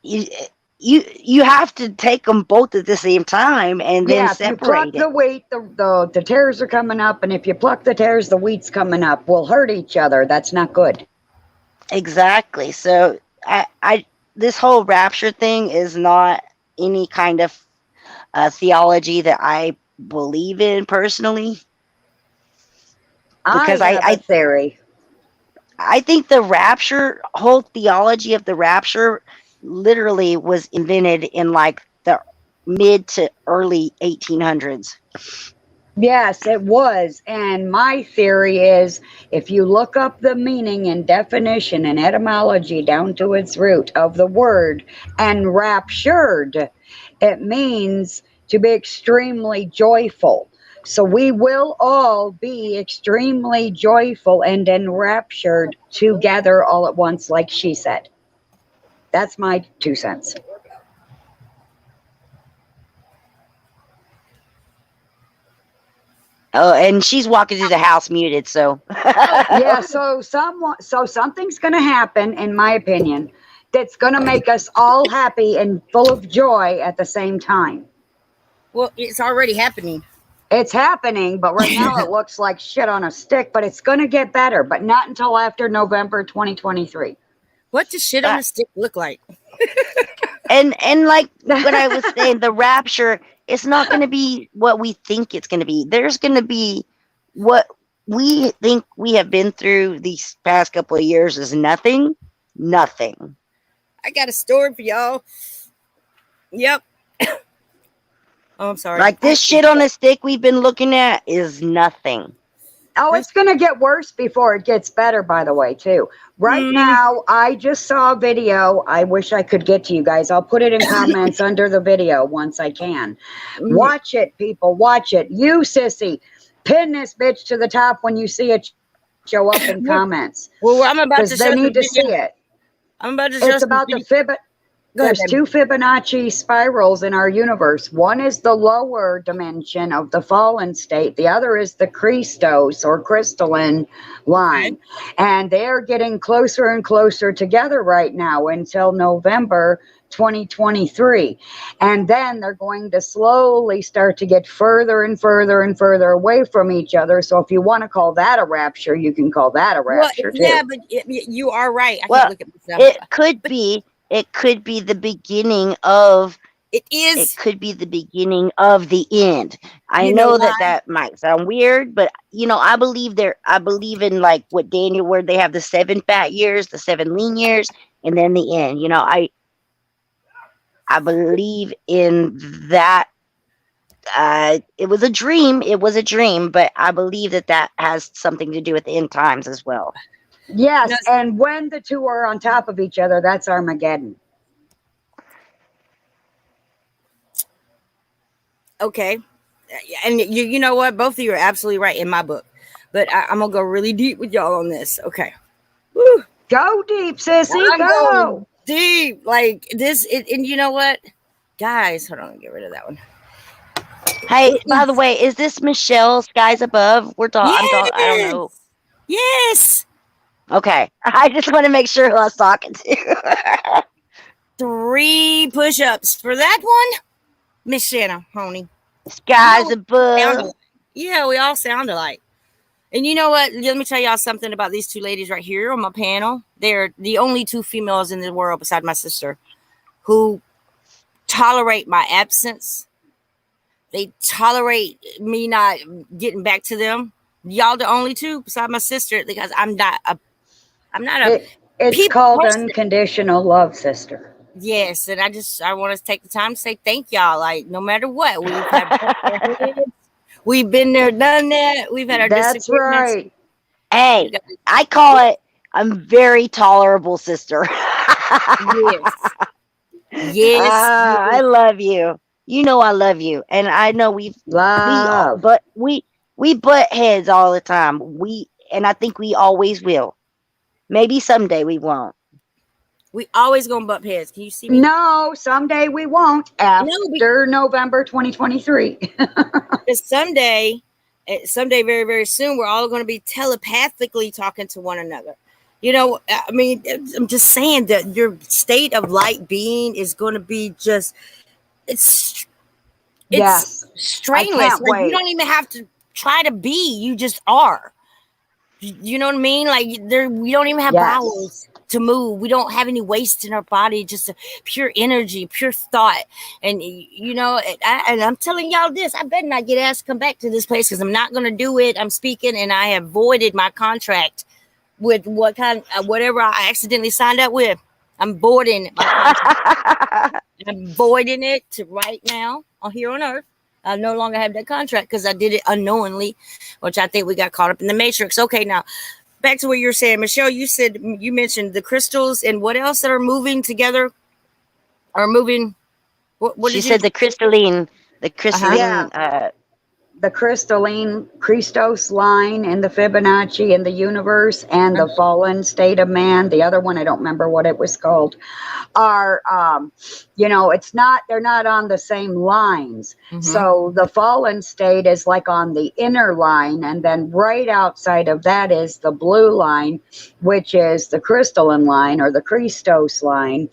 You have to take them both at the same time and then separate. If you pluck the wheat, the tares are coming up, and if you pluck the tares, the wheat's coming up. We'll hurt each other. That's not good. Exactly. So I this whole rapture thing is not any kind of theology that I believe in personally. Because I have a theory. I think the whole theology of the rapture literally was invented in like the mid to early 1800s. Yes, it was. And my theory is if you look up the meaning and definition and etymology down to its root of the word and raptured, it means to be extremely joyful. So we will all be extremely joyful and enraptured together all at once, like she said. That's my 2 cents. Oh, and she's walking through the house muted, so. Yeah, so something's going to happen, in my opinion, that's going to make us all happy and full of joy at the same time. Well, it's already happening. It's happening, but right now it looks like shit on a stick, but it's going to get better, but not until after November 2023. What does shit on a stick look like? And like what I was saying, the rapture, it's not going to be what we think it's going to be. There's going to be what we think we have been through these past couple of years is nothing. I got a story for y'all. Yep. Oh, I'm sorry. Like this shit on a stick we've been looking at is nothing. Oh, it's going to get worse before it gets better, by the way, too. Right now, I just saw a video. I wish I could get to you guys. I'll put it in comments under the video once I can. Watch it, people. Watch it. You, sissy, pin this bitch to the top when you see it show up in comments. Well, I'm about to show they need to see it. I'm about to show It's about the There's two Fibonacci spirals in our universe. One is the lower dimension of the fallen state. The other is the Christos or crystalline line. And they're getting closer and closer together right now until November 2023. And then they're going to slowly start to get further and further and further away from each other. So if you want to call that a rapture, you can call that a rapture too. Yeah, but you are right. I Well, can't look at myself. It could be the beginning of. It is. It could be the beginning of the end. I You know know that why? that might sound weird, but I believe in like what Daniel, where they have the 7 fat years, the 7 lean years, and then the end. I believe in that. It was a dream. It was a dream, but I believe that has something to do with the end times as well. Yes, and when the two are on top of each other, that's Armageddon. Okay. And you know what? Both of you are absolutely right in my book. But I'm going to go really deep with y'all on this. Okay. Woo. Go deep, sissy, I'm go. going deep. Like this. And you know what? Guys, hold on. Get rid of that one. Hey, by the way, is this Michelle Skies Above? I don't know. Yes. Okay. I just want to make sure who I was talking to. 3 push-ups for that one. Miss Shanna, honey. Skies Above. Yeah, we all sound alike. And you know what? Let me tell y'all something about these 2 ladies right here on my panel. They're the only 2 females in the world beside my sister who tolerate my absence. They tolerate me not getting back to them. Y'all the only 2 beside my sister, because I'm not a It's called person. Unconditional love, sister. Yes, and I want to take the time to say thank y'all. Like, no matter what, we've been there, done that. We've had our That's disagreements. right. Hey, I call it I'm very tolerable, sister. Yes. Yes. I love you. You know I love you, and I know we Love. butt heads all the time. And I think we always will. Maybe someday we won't. We always gonna bump heads. Can you see me? No, someday we won't. After November 2023. Because someday, very, very soon, we're all going to be telepathically talking to one another. I mean, I'm just saying that your state of light being is going to be just, it's Yes. strainless. I can't wait. You don't even have to try to be. You just are. You know what I mean? Like we don't even have bowels to move. We don't have any waste in our body. Just a pure energy, pure thought. And and I'm telling y'all this. I better not get asked to come back to this place, because I'm not going to do it. I'm speaking, and I have voided my contract with whatever I accidentally signed up with. I'm voiding my contract. I'm voiding it to right now here on Earth. I no longer have that contract because I did it unknowingly, which I think we got caught up in the matrix. Okay, now back to what you're saying, Michelle. You mentioned the crystals and what else that are moving together, are moving. What She said the crystalline. The crystalline Christos line and the Fibonacci in the universe and the fallen state of man. The other one, I don't remember what it was called, are, they're not on the same lines. Mm-hmm. So the fallen state is like on the inner line. And then right outside of that is the blue line, which is the crystalline line or the Christos line.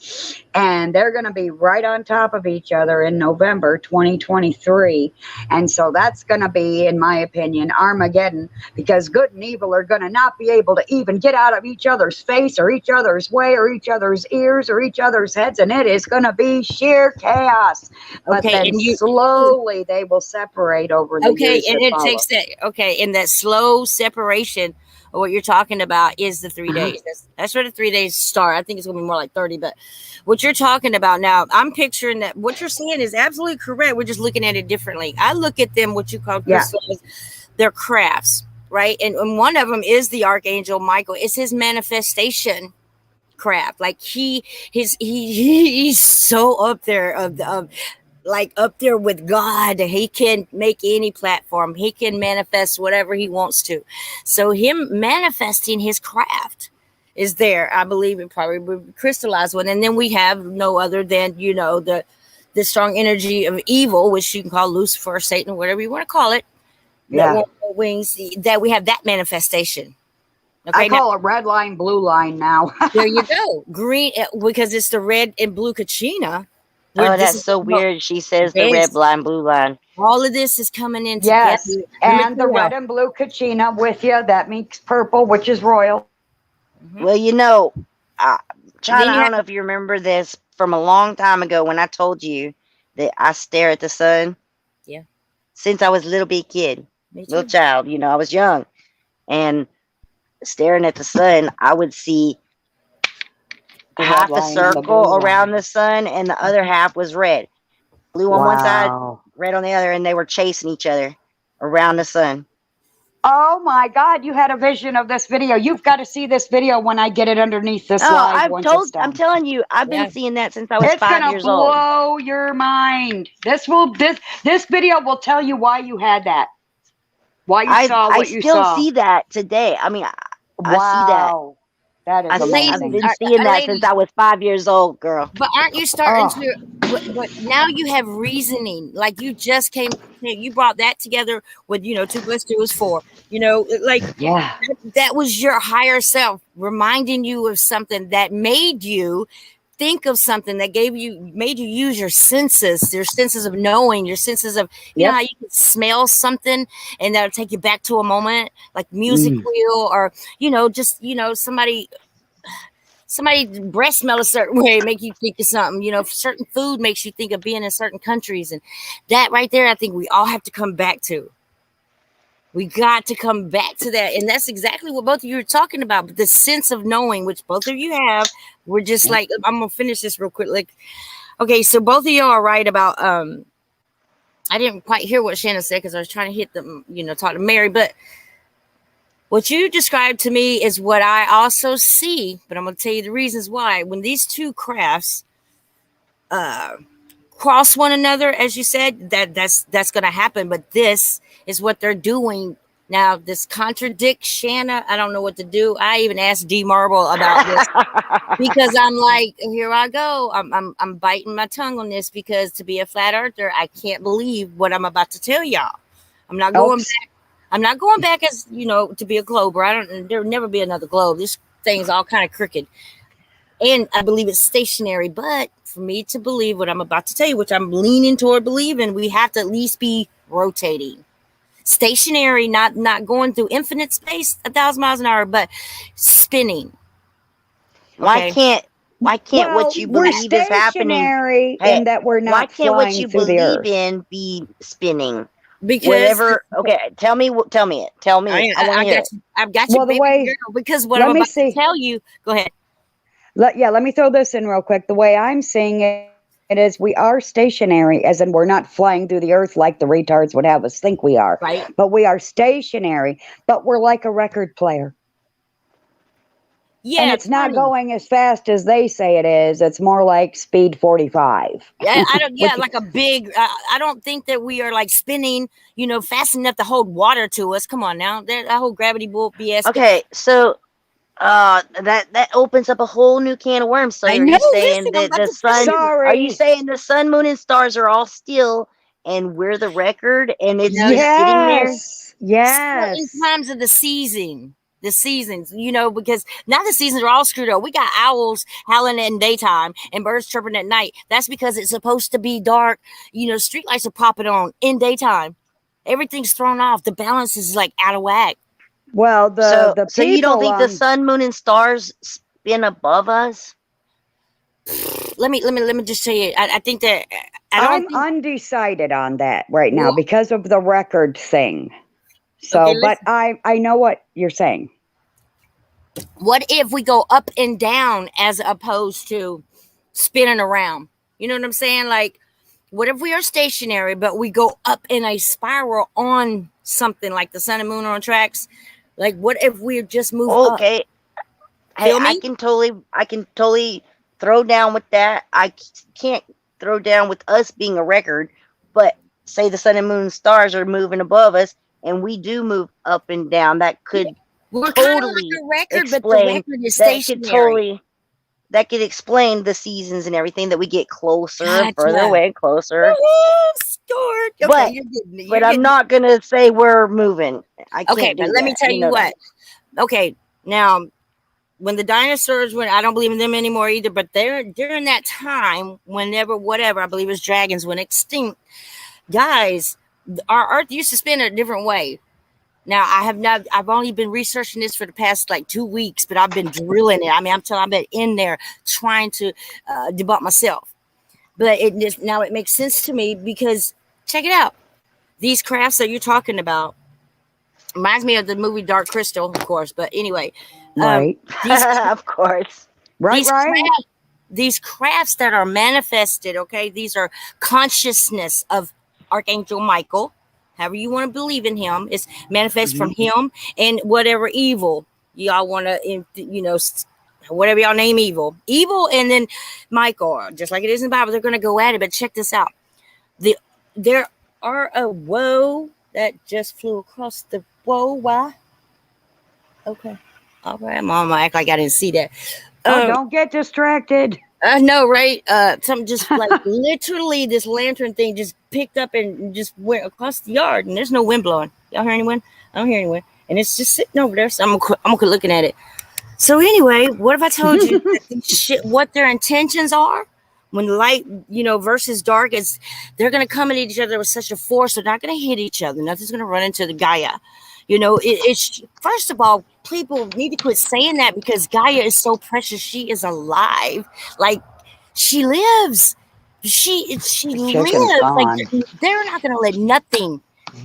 And they're going to be right on top of each other in November 2023. And so that's going to be, in my opinion, Armageddon, because good and evil are going to not be able to even get out of each other's face or each other's way or each other's ears or each other's heads. And it is going to be sheer chaos. But then slowly they will separate over the years and that it follow. takes that. Okay, and that slow separation. What you're talking about is the 3 days. That's where the 3 days start. I think it's going to be more like 30, but what you're talking about now, I'm picturing that what you're saying is absolutely correct. We're just looking at it differently. I look at them, what you call crystals, they're crafts. right? And one of them is the Archangel Michael. It's his manifestation craft. Like he's so up there of like up there with God. He can make any platform. He can manifest whatever he wants to. So him manifesting his craft is there. I believe it probably would crystallize one. And then we have no other than, you know, the strong energy of evil, which you can call Lucifer, Satan, whatever you want to call it. Yeah. That wings, that we have that manifestation. Okay, I call it red line, blue line now. there you go. Green, because it's the red and blue Kachina. Oh, that's so weird. She says the red line, blue line. All of this is coming in Yes, together. and the red and blue Kachina with you. That makes purple, which is royal. Mhm. Well, you know, China, Then you I don't know if you remember this from a long time ago when I told you that I stare at the sun. Yeah. Since I was a little bitty kid, Me too. little child, you know, I was young. And staring at the sun, I would see The red half a line and the circle blue around line. the sun and the other half was red. Blue on one side, Wow. red on the other, and they were chasing each other around the sun. Oh my God, you had a vision of this video. You've got to see this video when I get it underneath this Oh, live once it's done. I'm telling you, I've been Yeah. seeing that since I was It's 5 gonna years old. blow your mind. This video will tell you why you had that. Why you saw what you still saw. see that today. I mean, I Wow. That is I've amazing. been seeing that since I was 5 years old, girl. But aren't you starting Oh. to? But now you have reasoning. Like you just you brought that together with 2 + 2 is 4. Like Yeah. that was your higher self reminding you of something that made you think of something that made you use your senses of knowing, your senses of, you know Yep. how you can smell something and that'll take you back to a moment, like music Mm. wheel, or, somebody breath smell a certain way, make you think of something, certain food makes you think of being in certain countries. And that right there, I think we all have to come back to. We got to come back to that. And that's exactly what both of you are talking about. But the sense of knowing, which both of you have, we're just like, I'm going to finish this real quick. Like, okay, so both of y'all are right about, I didn't quite hear what Shannon said because I was trying to hit them, talk to Mary. But what you described to me is what I also see. But I'm going to tell you the reasons why. When these two crafts cross one another, as you said, that's going to happen. But this is what they're doing now. This contradicts Shanna. I don't know what to do. I even asked D Marble about this because I'm like, here I go. I'm biting my tongue on this because to be a flat earther, I can't believe what I'm about to tell y'all. I'm not going back. I'm not going back as to be a glober. There'll never be another globe. This thing's all kind of crooked, and I believe it's stationary. But for me to believe what I'm about to tell you, which I'm leaning toward believing, we have to at least be rotating. Stationary, not going through infinite space 1,000 miles an hour, but spinning. Why can't what you believe is happening? Stationary in that we're not Why can't what flying you through the believe earth. in be spinning? Because whatever. Okay, tell me it. Tell me. I want to hear it. I've got you, Well, the baby way- girl, because what let I'm me about see. to tell you. Go ahead. Let me throw this in real quick. The way I'm seeing it is we are stationary, as in we're not flying through the earth like the retards would have us think we are. Right. But we are stationary, but we're like a record player. Yeah, And it's not funny. going as fast as they say it is. It's more like speed 45. Yeah, I don't. Yeah, like a big. I don't think that we are like spinning, fast enough to hold water to us. Come on now, that whole gravity bull BS. Okay, so that opens up a whole new can of worms. So I are know, you saying listen, I'm that about the to tell sun? you. Sorry. Are you saying the sun, moon, and stars are all still, and we're the record, and it's No, just sitting there? Yes. Certain times of the seasons, because now the seasons are all screwed up. We got owls howling in daytime and birds chirping at night. That's because it's supposed to be dark. Streetlights are popping on in daytime. Everything's thrown off. The balance is like out of whack. Well, the people so you don't think the on- sun, moon, and stars spin above us? Let me just tell you. I think that I'm undecided on that right now Well- because of the record thing. So, Okay, but I know what you're saying. What if we go up and down as opposed to spinning around? You know what I'm saying? Like, what if we are stationary, but we go up in a spiral on something like the sun and moon are on tracks? Like, what if we just move up? Okay. Hey, Feel me? I can totally throw down with that. I can't throw down with us being a record, but say the sun and moon stars are moving above us and we do move up and down. That could We're kind of like totally a record, but the explain record is that could stationary. that could explain the seasons and everything, that we get closer and further Gotcha. away and closer. Woohoo, scored. Okay, But- you're getting it. But I'm not gonna say we're moving. I can't Okay, do but let me that. tell you know what. Okay, now when the dinosaurs went, I don't believe in them anymore either. But they're during that time, whenever whatever, I believe it was dragons went extinct. Guys, our Earth used to spin a different way. Now I've only been researching this for the past like 2 weeks, but I've been drilling it. I mean, I've been in there trying to debunk myself. But now it makes sense to me because check it out. These crafts that you're talking about reminds me of the movie Dark Crystal, of course. But anyway, Right. of course. Right, right. These crafts that are manifested, okay, these are consciousness of Archangel Michael, however you want to believe in him. It's manifest from him and whatever evil y'all want to, whatever y'all name evil, and then Michael, just like it is in the Bible, they're going to go at it. But check this out. There are a whoa that just flew across the whoa. Why? Okay. All right. Mom, I act like I didn't see that. Don't get distracted. I know, right? Something just like literally this lantern thing just picked up and just went across the yard, and there's no wind blowing. Y'all hear any wind? I don't hear any wind, and it's just sitting over there. So I'm gonna quit looking at it. So anyway, what if I told you that what their intentions are when light, versus dark is? They're gonna come at each other with such a force. They're not gonna hit each other. Nothing's gonna run into the Gaia. It's first of all, people need to quit saying that because Gaia is so precious. She is alive. Like she lives. She lives. Like they're not gonna let nothing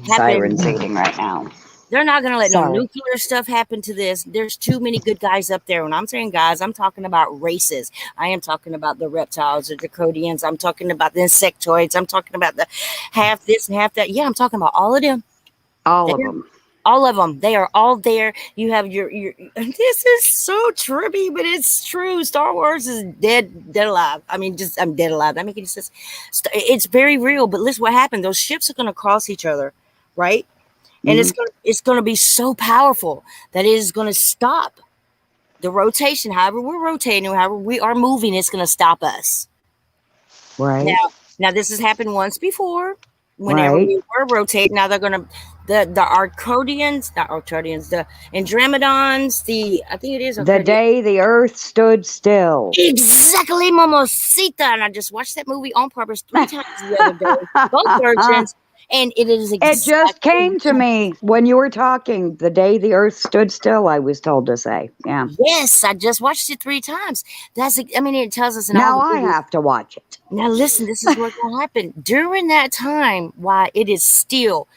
happen. Siren's eating right now. They're not gonna let no Sorry. nuclear stuff happen to this. There's too many good guys up there. When I'm saying guys, I'm talking about races. I am talking about the reptiles, the draconians. I'm talking about the insectoids. I'm talking about the half this and half that. Yeah, I'm talking about all of them. All of them. All of them. They are all there. You have your this is so trippy, but it's true. Star Wars is dead alive. I mean, I'm dead alive. That makes any sense. It's very real. But listen, what happened? Those ships are going to cross each other, right? And it's going to be so powerful that it is going to stop the rotation. However we're rotating, however we are moving, it's going to stop us. Right. Now this has happened once before. Whenever we were rotating, now they're going to the Arcodians, not Arcodians, the Andromedons, I think it is The day the earth stood still. Exactly, Mamacita. And I just watched that movie on purpose 3 times the other day. Both versions. And it is exactly. It just came to me when you were talking. The day the earth stood still, I was told to say. Yeah. Yes, I just watched it 3 times. It tells us. Now I have to watch it. Now listen, this is what's going to happen. During that time, why it is still,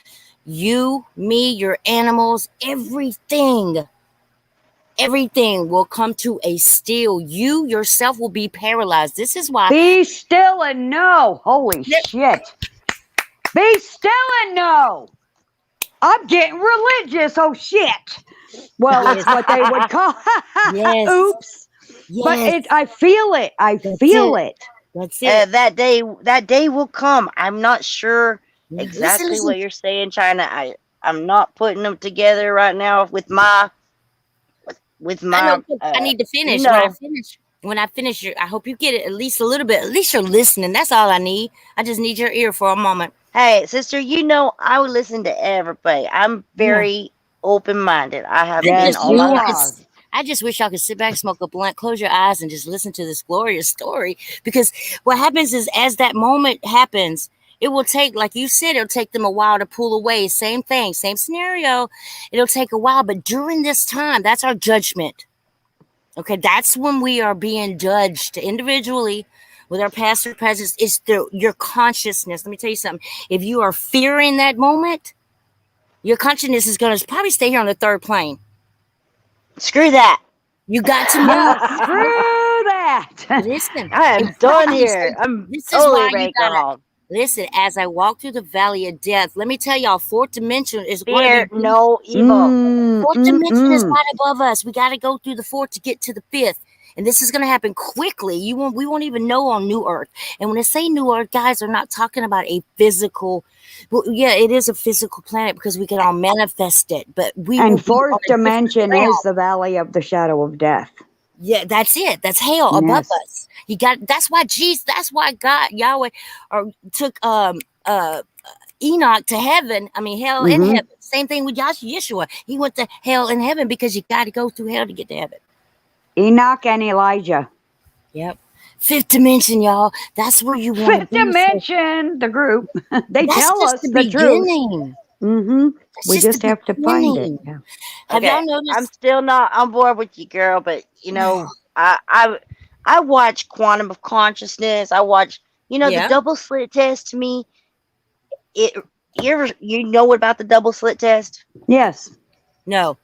you, me, your animals, everything will come to a still. You yourself will be paralyzed. This is why. Be still and know. Holy shit. Be still and know. I'm getting religious. Oh shit. Well, that's what they would call. Yes. Oops. Yes. But I feel it. I feel it. That's it. That day will come. I'm not sure exactly Listen. what you're saying, China. I'm not putting them together right now with my. I need to finish. When I finish, I hope you get it at least a little bit. At least you're listening. That's all I need. I just need your ear for a moment. Hey, sister, I would listen to everybody. I'm very open-minded. I have been all my life. I just wish y'all could sit back, smoke a blunt, close your eyes, and just listen to this glorious story. Because what happens is, as that moment happens, it will take, like you said, it'll take them a while to pull away. Same thing, same scenario. It'll take a while. But during this time, that's our judgment. Okay, that's when we are being judged individually with our past or present. It's your consciousness. Let me tell you something. If you are fearing that moment, your consciousness is going to probably stay here on the 3rd plane. Screw that. You got to move. Screw that. Listen, I am done here. I'm totally ready to go home. Listen, as I walk through the valley of death, let me tell y'all, fourth dimension is going Fear to be. no evil. Fourth dimension is right above us. We got to go through the fourth to get to the fifth. And this is going to happen quickly. We won't even know on New Earth. And when I say New Earth, guys, they're not talking about a physical. Well, yeah, it is a physical planet because we can all manifest it. But we will And be fourth on a different dimension realm. is the valley of the shadow of death. Yeah, that's it. That's hell above Yes. us. You got. That's why Jesus. That's why God, Yahweh, took Enoch to heaven. I mean, hell and Mhm. heaven. Same thing with Yeshua. He went to hell and heaven because you got to go through hell to get to heaven. Enoch and Elijah. Yep. Fifth dimension, y'all. That's where you want to Fifth be. So dimension, the group. They that's tell just us the the truth. beginning. Hmm That's We just the have to find it. beginning. Yeah. Have Okay, y'all I'm noticed? still not on board with you, girl. But you know, I watch Quantum of Consciousness. I watch, the Yeah. double slit test. To me, you know about the double slit test? Yes. No.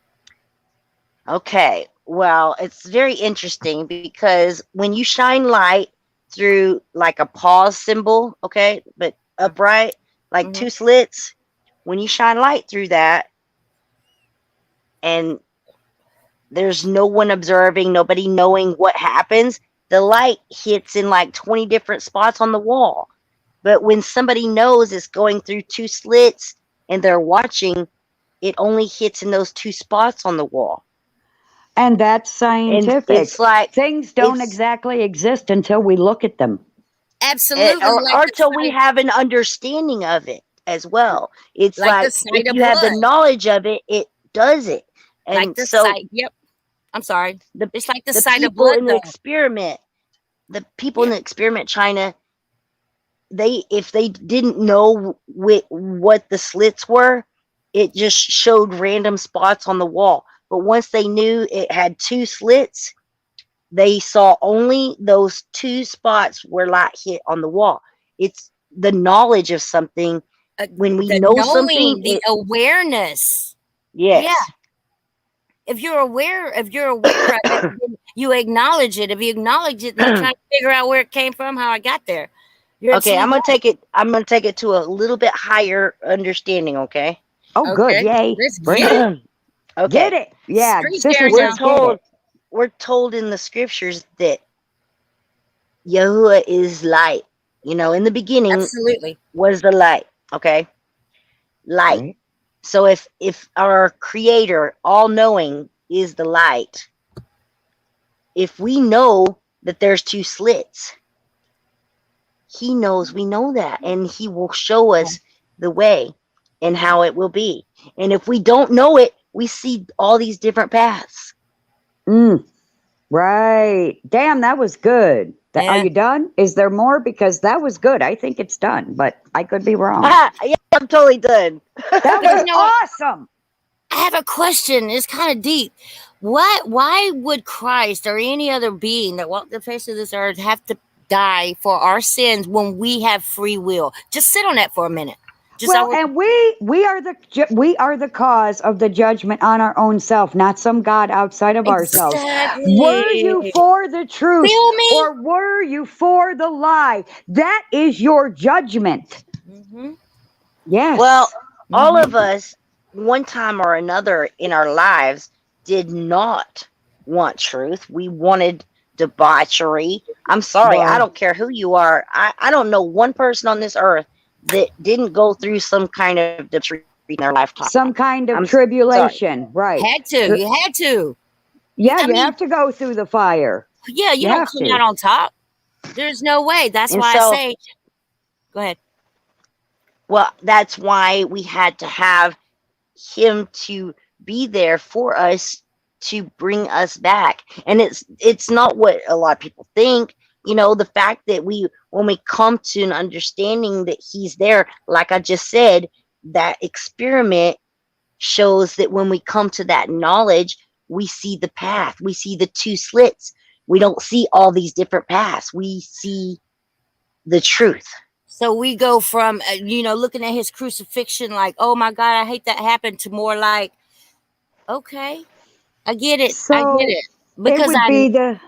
Okay, well, it's very interesting because when you shine light through like a pause symbol, okay, but upright, like Mhm. two slits, when you shine light through that and there's no one observing, nobody knowing what happens, the light hits in like 20 different spots on the wall. But when somebody knows it's going through two slits and they're watching, it only hits in those two spots on the wall. And that's And scientific. it's like, Things don't it's- exactly exist until we look at them. Absolutely. or like the until we sight- have an understanding of it as well. It's Like the like sight if of you have the blood. knowledge of it, it does it. like And the so sight. Yep. I'm sorry. the It's like the the sight of people blood, in the though. experiment, Yeah. China, if they didn't know what the slits were, it just showed random spots on the wall. But once they knew it had two slits, they saw only those two spots where light hit on the wall. It's the knowledge of something. When we The know knowing, something, the awareness. yes. Yeah. If you're aware of it, then you acknowledge it. If you acknowledge it, then you're trying to figure out where it came from, how I got there. You're Okay, absolutely right. I'm gonna take it to a little bit higher understanding, okay? Oh, good. Okay. Yay. Let's Bring get it. it. Okay. Get it. Yeah. Screen Sister sharing We're says now. get it. we're told in the scriptures that Yahuwah is light. In the beginning Absolutely. was the light, okay? Light. Right. So if our creator, all knowing, is the light, if we know that there's two slits, he knows we know that, and he will show us the way and how it will be. And if we don't know it, we see all these different paths. Right. Damn, that was good. Are Yeah. you done? Is there more? Because that was good. I think it's done, but I could be wrong. Yeah, I'm totally done. That But you was know what? awesome. I have a question. It's kind of deep. Why would Christ or any other being that walked the face of this earth have to die for our sins when we have free will? Just sit on that for a minute. Well, and we are the cause of the judgment on our own self, not some God outside of ourselves. Exactly. Were you for the truth, Feel me? or were you for the lie? That is your judgment. Mm-hmm. Yes. Well, all of us, one time or another in our lives, did not want truth. We wanted debauchery. I'm sorry. Well, I don't care who you are. I don't know one person on this earth that didn't go through some kind of debauchery in their lifetime. some kind of I'm tribulation, right? Had to. You had to. Yeah, I you mean- have to go through the fire. Yeah, you You don't have come to. out on top. There's no way. That's And why so- I say. Go ahead. Well, that's why we had to have him to be there for us to bring us back. And it's not what a lot of people think. The fact that when we come to an understanding that he's there, like I just said, that experiment shows that when we come to that knowledge, we see the path. We see the two slits. We don't see all these different paths. We see the truth. So we go from, looking at his crucifixion like, oh my God, I hate that happened, to more like, okay, I get it. I So get it. it Because would be the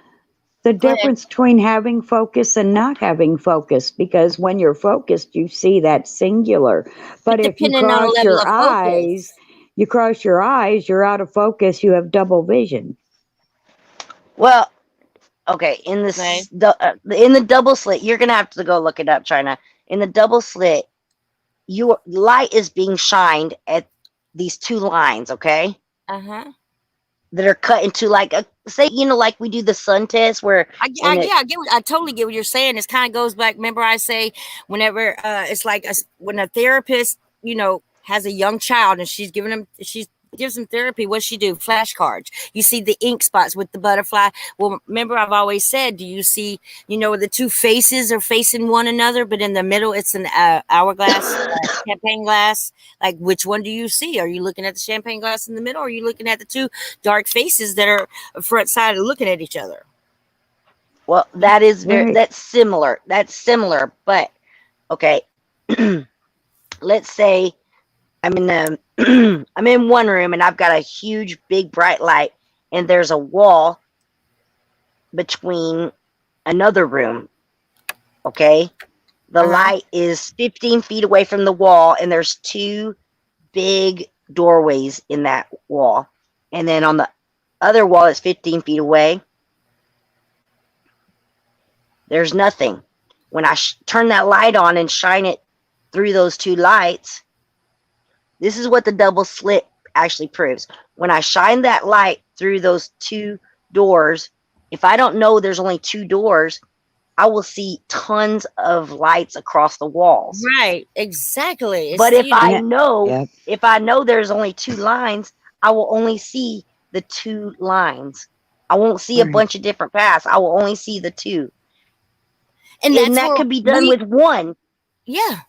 the Go ahead. difference between having focus and not having focus, because when you're focused, you see that singular. But if you Depending on the cross level your of eyes, focus. you're out of focus, you have double vision. Well, okay, in Okay. in the double slit, you're gonna have to go look it up, China. In the double slit, your light is being shined at these two lines, okay, Uh-huh. that are cut into like a say, like we do the sun test where when it I totally get what you're saying. This kind of goes back. Remember, I say whenever it's like when a therapist, has a young child and she gives them therapy. What she do? Flashcards. You see the ink spots with the butterfly. Well, remember, I've always said, do you see? The two faces are facing one another, but in the middle, it's an hourglass, champagne glass. Like, which one do you see? Are you looking at the champagne glass in the middle, or are you looking at the two dark faces that are front side looking at each other? well, that is Right. that's similar. That's similar, but okay. Let's say I'm in I'm in one room and I've got a huge, big, bright light, and there's a wall between another room. Okay, the Uh-huh. light is 15 feet away from the wall, and there's two big doorways in that wall, and then on the other wall is 15 feet away. There's nothing. When I turn that light on and shine it through those two lights, this is what the double slit actually proves. When I shine that light through those two doors, if I don't know there's only two doors, I will see tons of lights across the walls. Right, exactly. But if I Yeah. know, Yep. if I know there's only two lines, I will only see the two lines. I won't see a Right. bunch of different paths. I will only see the two. And And that's that where could be done with one. yeah,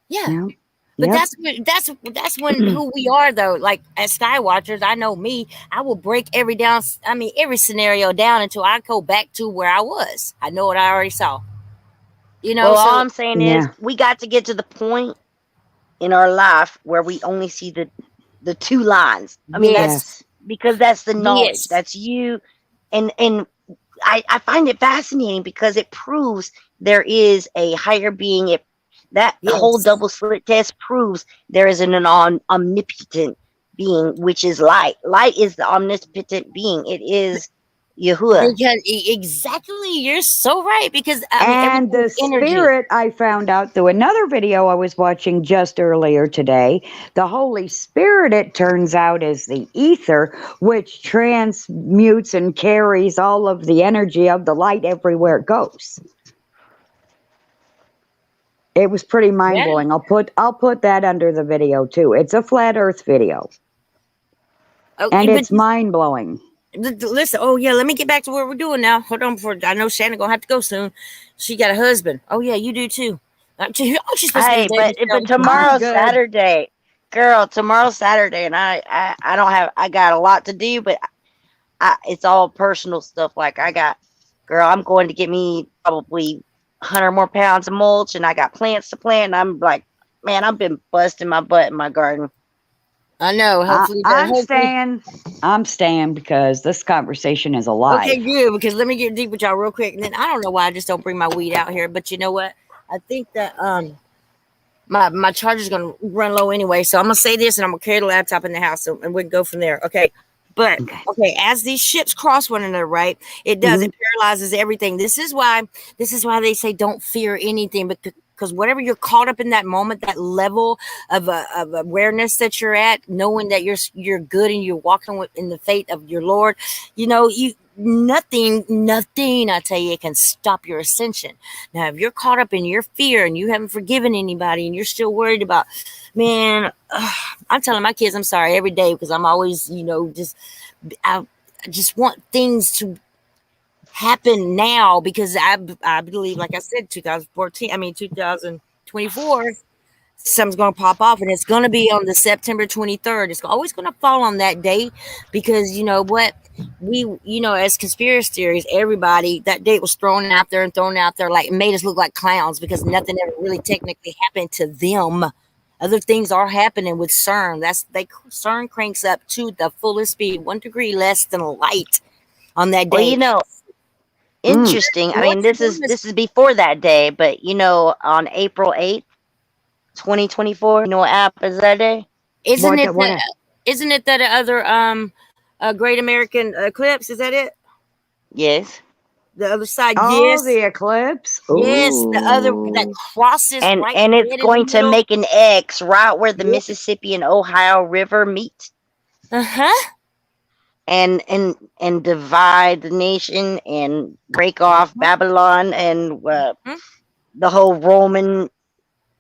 yeah. Yep. But Yep. that's when who we are though. Like as Skywatchers, I know me. I will break every scenario down until I go back to where I was. I know what I already saw. Well, all So I'm saying is Yeah. we got to get to the point in our life where we only see the two lines. I mean, that's Yes. because that's the knowledge. yes, That's you. And I find it fascinating because it proves there is a higher being. That whole yes. double slit test proves there is an omnipotent being, which is light. Light is the omnipotent being. It is Yahuwah. Because exactly, you're so right. Because And the everything's energy. spirit, I found out through another video I was watching just earlier today. The Holy Spirit, it turns out, is the ether, which transmutes and carries all of the energy of the light everywhere it goes. It was pretty mind blowing. I'll put that under the video too. It's a flat Earth video, Oh, and but it's mind blowing. listen. Oh yeah, let me get back to what we're doing now. Hold on, before I know Shannon gonna have to go soon. She got a husband. Oh yeah, you do too. She's supposed to be Hey, dating but Michelle. tomorrow's good. Saturday, girl. Tomorrow's Saturday, and I don't have. I got a lot to do, but it's all personal stuff. Like girl, I'm going to get me probably 100 more pounds of mulch, and I got plants to plant. And I'm like, man, I've been busting my butt in my garden. I know. Hopefully, I'm staying because this conversation is alive. Okay, good. Because let me get deep with y'all real quick, and then I don't know why I just don't bring my weed out here. But you know what? I think that my charger's gonna run low anyway, so I'm gonna say this, and I'm gonna carry the laptop in the house, and we can go from there. Okay. But okay, as these ships cross one another, right? It does. It paralyzes everything. This is why they say don't fear anything, because whatever you're caught up in that moment, that level of awareness that you're at, knowing that you're good and you're walking in the faith of your Lord, nothing I tell you can stop your ascension. Now, if you're caught up in your fear and you haven't forgiven anybody and you're still worried about, man, I'm telling my kids I'm sorry every day because I'm always, I just want things to happen now because I believe, like I said, 2024, something's going to pop off, and it's going to be on the September 23rd. It's always going to fall on that day because you know what? As conspiracy theories, everybody, that date was thrown out there, like it made us look like clowns because nothing ever really technically happened to them. Other things are happening with CERN. CERN cranks up to the fullest speed, 1 degree less than light on that day. Well, interesting. I mean, What's this is before that day, but you know, on April 8th, 2024, you know what happens that day? isn't it What? that isn't it that other Great American Eclipse? Is that it? Yes. The other side, Oh, yes. the eclipse. Yes, the other that Ooh. crosses And right it's dead in going the to middle. make an X right where the Yep. Mississippi and Ohio River meet. Uh-huh. And divide the nation and break off Babylon and the whole Roman,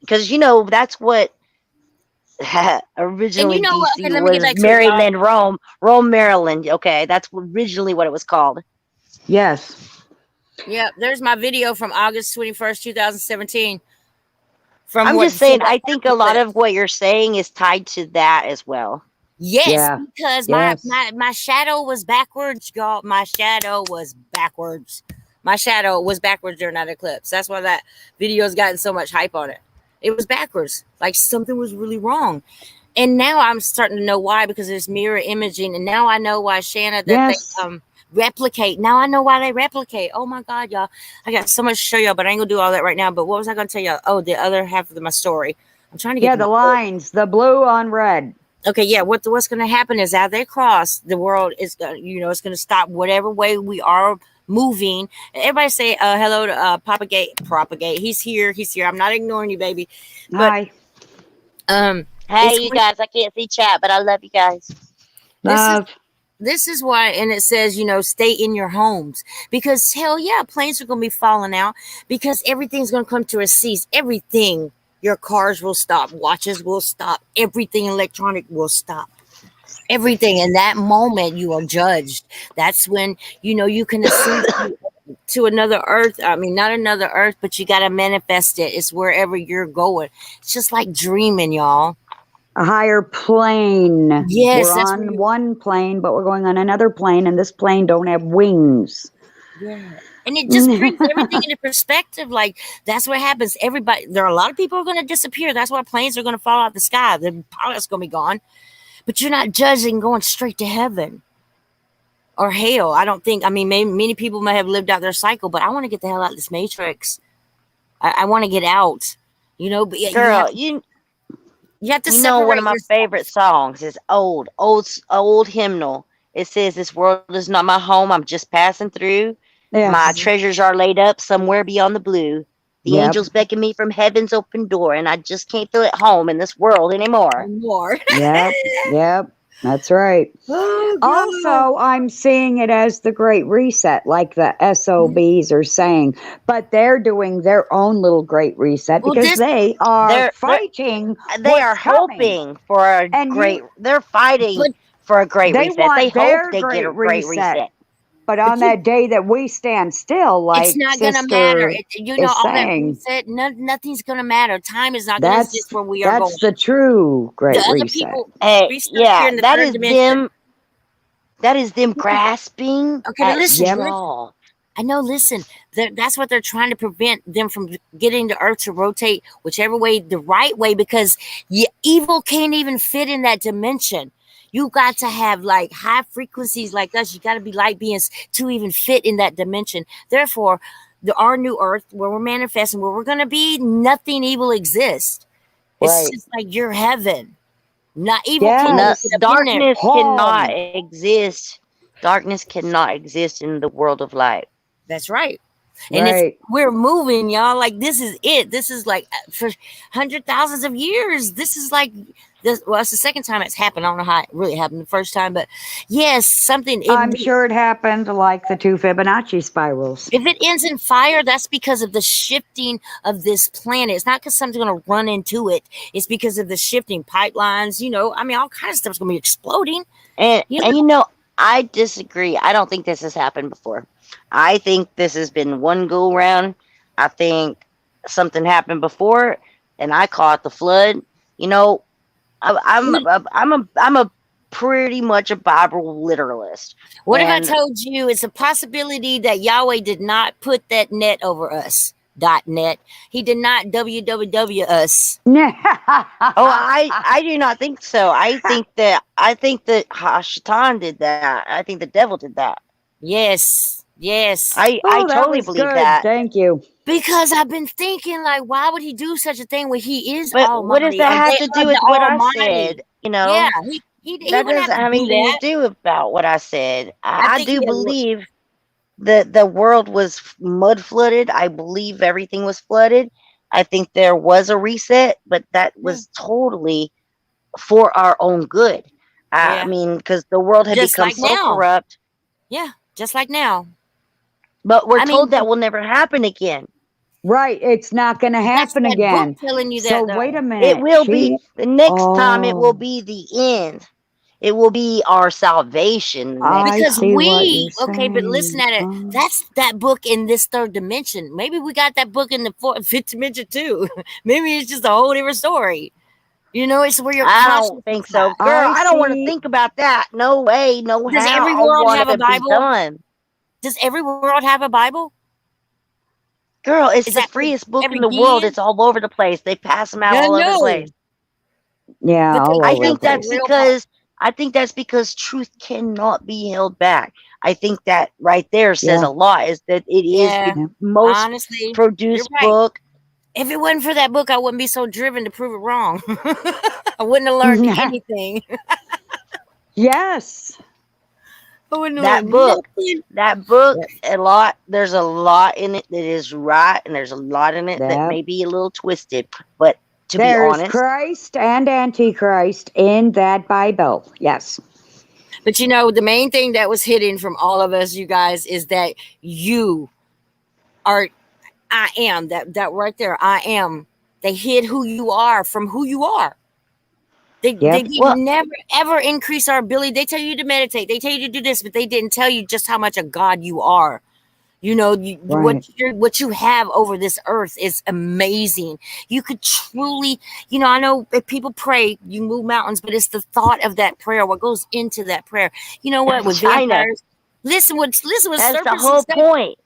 because you know that's what And originally you know what? DC Okay, let me get was, back to it, y'all. Maryland, Rome, Maryland. Okay, that's originally what it was called. Yes. Yep, there's my video from August 21st, 2017. From I'm what just saying, December I think a lot 25th. of what you're saying is tied to that as well. Yes, Yeah. because Yes. my shadow was backwards, y'all. My shadow was backwards. My shadow was backwards during that eclipse. That's why that video's gotten so much hype on it. It was backwards. Like something was really wrong. And now I'm starting to know why, because there's mirror imaging, and now I know why, Shanna, that Yes. they replicate. Now I know why they replicate. Oh my God, y'all. I got so much to show y'all, but I ain't gonna do all that right now. But what was I gonna tell y'all? Oh, the other half of my story. I'm trying to get Yeah, to the my story. lines, the blue on red. Okay, yeah. What's going to happen is, as they cross, the world is going, it's going to stop whatever way we are moving. Everybody say hello to Propagate. He's here. I'm not ignoring you, baby. But Hi. Hey, you guys, I can't see chat, but I love you guys. Love. This is why, and it says, stay in your homes, because hell yeah, planes are going to be falling out, because everything's going to come to a cease. Everything. Your cars will stop, watches will stop, everything electronic will stop. Everything. In that moment, you are judged. That's when, you can ascend to another earth. I mean, not another earth, but you got to manifest it. It's wherever you're going. It's just like dreaming, y'all. A higher plane. Yes, We're that's on one plane, but we're going on another plane, and this plane don't have wings. Yeah. And it just brings everything into perspective. Like, that's what happens. There are a lot of people who are going to disappear. That's why planes are going to fall out the sky. The pilot's going to be gone. But you're not judging going straight to heaven or hell. I don't think. I mean, many people may have lived out their cycle, but I want to get the hell out of this matrix. I want to get out. But Girl, you have to you separate know, one of my yourself. favorite songs is old hymnal. It says, "This world is not my home. I'm just passing through. Yes. My treasures are laid up somewhere beyond the blue. The Yep. angels beckon me from heaven's open door, and I just can't feel at home in this world anymore." More. Yep. That's right. Oh, Also, I'm seeing it as the Great Reset, like the SOBs are saying, but they're doing their own little Great Reset because they are they're- fighting. They are what's coming. hoping for a And great. They're fighting But for a great they reset. want They their hope they get a great great reset. But on that day that we stand still, like it's not going to matter. Sister is All saying, that reset, nothing's going to matter. Time is not going to exist where we are going. that's the true Great The other Reset. people, Hey, we stuck here yeah, in the that third is dimension. them. That is them grasping Okay, at listen, straw. I know, listen, that's what they're trying to prevent them from getting the earth to rotate whichever way, the right way, because evil can't even fit in that dimension. You got to have like high frequencies like us. You got to be light beings to even fit in that dimension. Therefore, our new earth, where we're manifesting, where we're going to be, nothing evil exists. It's Right. just like your heaven. Not evil. Yes. Can't No, get up in there. darkness cannot Home. exist. Darkness cannot exist in the world of light. That's right. And Right. we're moving, y'all. Like, this is it. This is like for thousands of years. This is like this. Well, it's the second time it's happened. I don't know how it really happened the first time, but yes, something. I'm sure it happened like the 2 Fibonacci spirals. If it ends in fire, that's because of the shifting of this planet. It's not because something's going to run into it. It's because of the shifting pipelines. I mean, all kinds of stuff's going to be exploding. And I disagree. I don't think this has happened before. I think this has been one go round. I think something happened before, and I call it the flood. I'm a pretty much a Bible literalist. What if I And- told you it's a possibility that Yahweh did not put that net over us? .net. He did not www us. Oh, I do not think so. I think that Shaitan did that. I think the devil did that. Yes. Yes. I Oh, that totally was believe good. that. Thank you. Because I've been thinking, like, why would he do such a thing when he is But what does Almighty? that Of have to do the with what I Almighty. said? You Yeah, know, he that wouldn't doesn't have to have do anything to that. do about what I said. I I think do he. believe that the world was mud flooded. I believe everything was flooded. I think there was a reset, but that Yeah. was totally for our own good. I Yeah. mean, because the world had Just become like so now. corrupt, Yeah. Just like now. but we're I told mean, that will never happen again. Right. It's not going to that's happen that book again. telling you So that, wait though. a It minute. will be the next time, it will Oh, be the end. It will be our salvation the next I Because time. see what you're okay, but listen saying. at it. That's that book in this third dimension. Maybe we got that book in the fourth, fifth dimension too. Maybe it's just a whole different story. You know, it's where your I don't consciousness think is so. at. Girl, I I don't want to see. think about that. No way, no Does how. every I world want have it a to be Bible? done. Does every world have a Bible? Girl, it's Is the that freest book in every the world. being? It's all over the place. They pass them out I all over the know, place. Yeah, but all they I over the killed think the that's place. real part. because truth cannot be held back. I think that right there says Yeah. a lot, is that it is Yeah, the Yeah. most honestly, you're produced right. book. If it wasn't for that book, I wouldn't be so driven to prove it wrong. I wouldn't have learned anything. Yes. I wouldn't have That learned book, nothing. there's a lot in it that is right, and there's a lot in it that Yeah. may be a little twisted. But to be There's honest, Christ and Antichrist in that Bible. Yes. But you know, the main thing that was hidden from all of us, you guys, is that you are, I am, that right there, I am. They hid who you are from who you are. They Yep. did well, never ever increase our ability. They tell you to meditate, they tell you to do this, but they didn't tell you just how much a God you are. You know, Right. what you have over this earth is amazing. You could truly, you know, I know that people pray, you move mountains, but it's the thought of that prayer, what goes into that prayer. You know what? With China, vampires, listen with that's the serpents and whole stuff. point.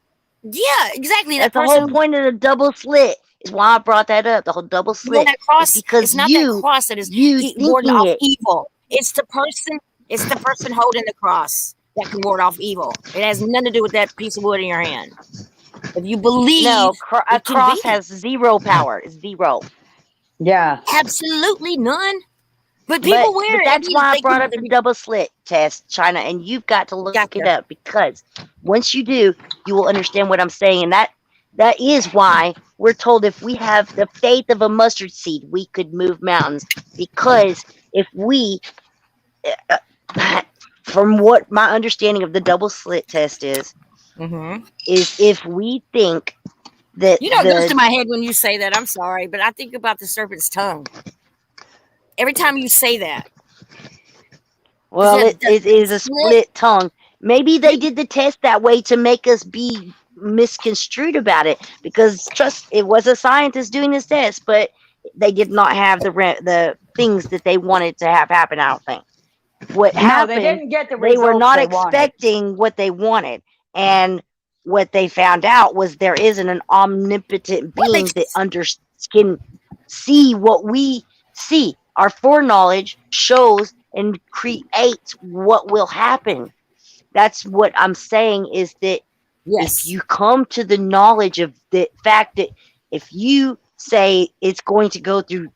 Yeah, exactly. That That's the whole person point of the double slit. Is why I brought that up. The whole double yeah, slit that is cross. because It's not that cross that is you warding thinking off it. evil. It's the person. It's the person holding the cross that can ward off evil. It has nothing to do with that piece of wood in your hand. If you believe, No, a it can cross be. has zero power. Zero. Yeah. Absolutely none. But But people wear but it. I that's mean, why I they, brought up the double slit test, China, and you've got to look it gotcha. up, because once you do, you will understand what I'm saying, and that is why we're told if we have the faith of a mustard seed, we could move mountains. Because if we, from what my understanding of the double slit test is if we think that You know, it goes to my head when you say that. I'm sorry, but I think about the serpent's tongue. Every time you say that. well, That it is a split tongue. Maybe they did the test that way to make us be misconstrued about it, because trust, it was a scientist doing this test, but they did not have the things that they wanted to have happen. I don't think what No, happened, they didn't get the they were results not they wanted. expecting what they wanted, and what they found out was there isn't an omnipotent being that can see what we see. Our foreknowledge shows and creates what will happen. That's what I'm saying, is that if you come to the knowledge of the fact that if you say it's going to go through,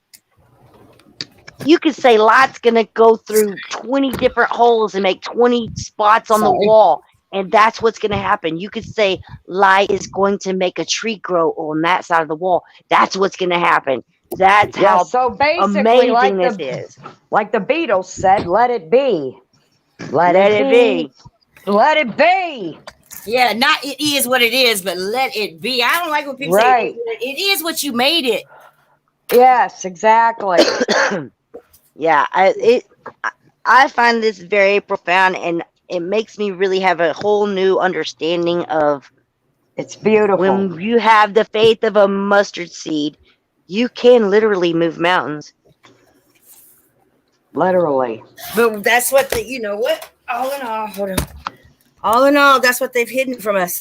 you could say light's going to go through 20 different holes and make 20 spots on the wall, and that's what's going to happen. You could say light is going to make a tree grow on that side of the wall. That's what's going to happen. That's how so basically, amazing this is. Like the Beatles said, let it be. Let it be. Let it be. Yeah, not it is what it is, but let it be. I don't like when people say it is what you made it. Yes, exactly. Yeah, I find this very profound, and it makes me really have a whole new understanding of. It's beautiful. When you have the faith of a mustard seed, you can literally move mountains. Literally. But that's what you know what? All in all, hold on. All in all, that's what they've hidden from us.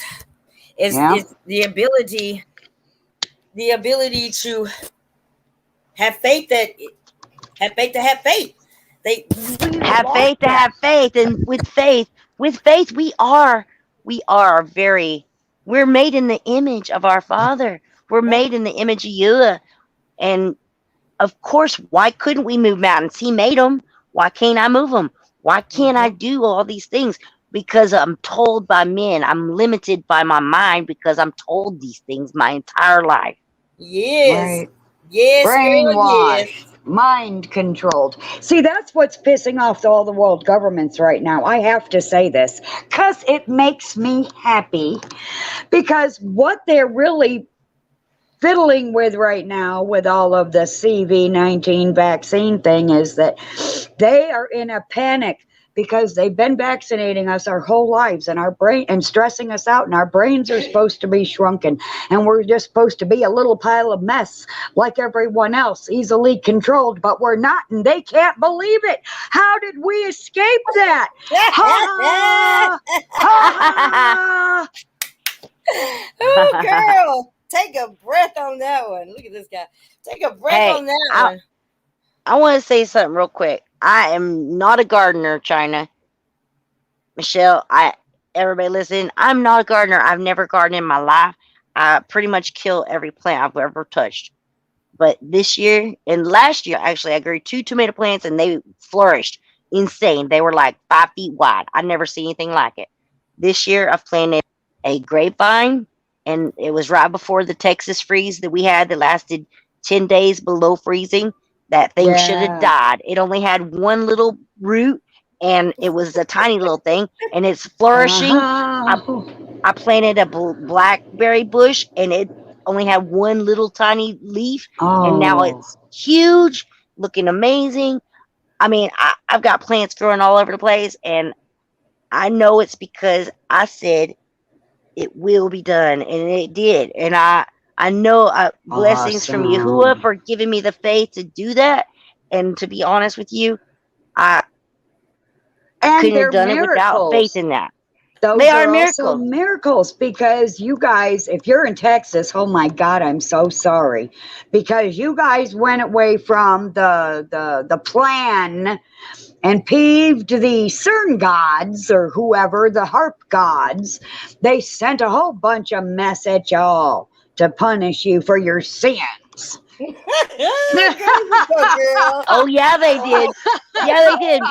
Is the ability to have faith have faith to have faith. They have faith to have faith, and with faith we are we're made in the image of our Father. We're made in the image of Yah. And of course, why couldn't we move mountains? He made them. Why can't I move them? Why can't I do all these things? Because I'm told by men. I'm limited by my mind because I'm told these things my entire life. Yes. Right. Yes, girl, Brainwashed, yes. mind controlled. See, that's what's pissing off all the world governments right now. I have to say this because it makes me happy. Because what they're really fiddling with right now with all of the CV-19 vaccine thing is that they are in a panic because they've been vaccinating us our whole lives and our brain and stressing us out, and our brains are supposed to be shrunken, and we're just supposed to be a little pile of mess like everyone else, easily controlled, but we're not, and they can't believe it. How did we escape that? Ha ha ha ha. Oh, girl, take a breath on that one. Look at this guy. Take a breath Hey, on that one. I want to say something real quick. I am not a gardener, China. Michelle, everybody listen, I'm not a gardener. I've never gardened in my life. I pretty much kill every plant I've ever touched. But this year and last year, actually, I grew 2 tomato plants and they flourished. Insane. They were like 5 feet wide. I never seen anything like it. This year, I've planted a grapevine, and it was right before the Texas freeze that we had that lasted 10 days below freezing. That thing should have Yeah. died. It only had one little root, and it was a tiny little thing, and it's flourishing. Uh-huh. I planted a blackberry bush, and it only had one little tiny leaf, and now Oh. it's huge, looking amazing. I mean, I've got plants growing all over the place, and I know it's because I said it will be done, and it did. And I know blessings from Yahuwah Awesome. for giving me the faith to do that. And to be honest with you, I And couldn't have they're done it without faith miracles. in that. Those They are are also miracles. miracles because you guys, if you're in Texas, oh my God, I'm so sorry. Because you guys went away from the plan and peeved the CERN gods or whoever, the harp gods. They sent a whole bunch of mess at y'all to punish you for your sins. Girl, girl. Oh yeah, they did. Yeah, they did.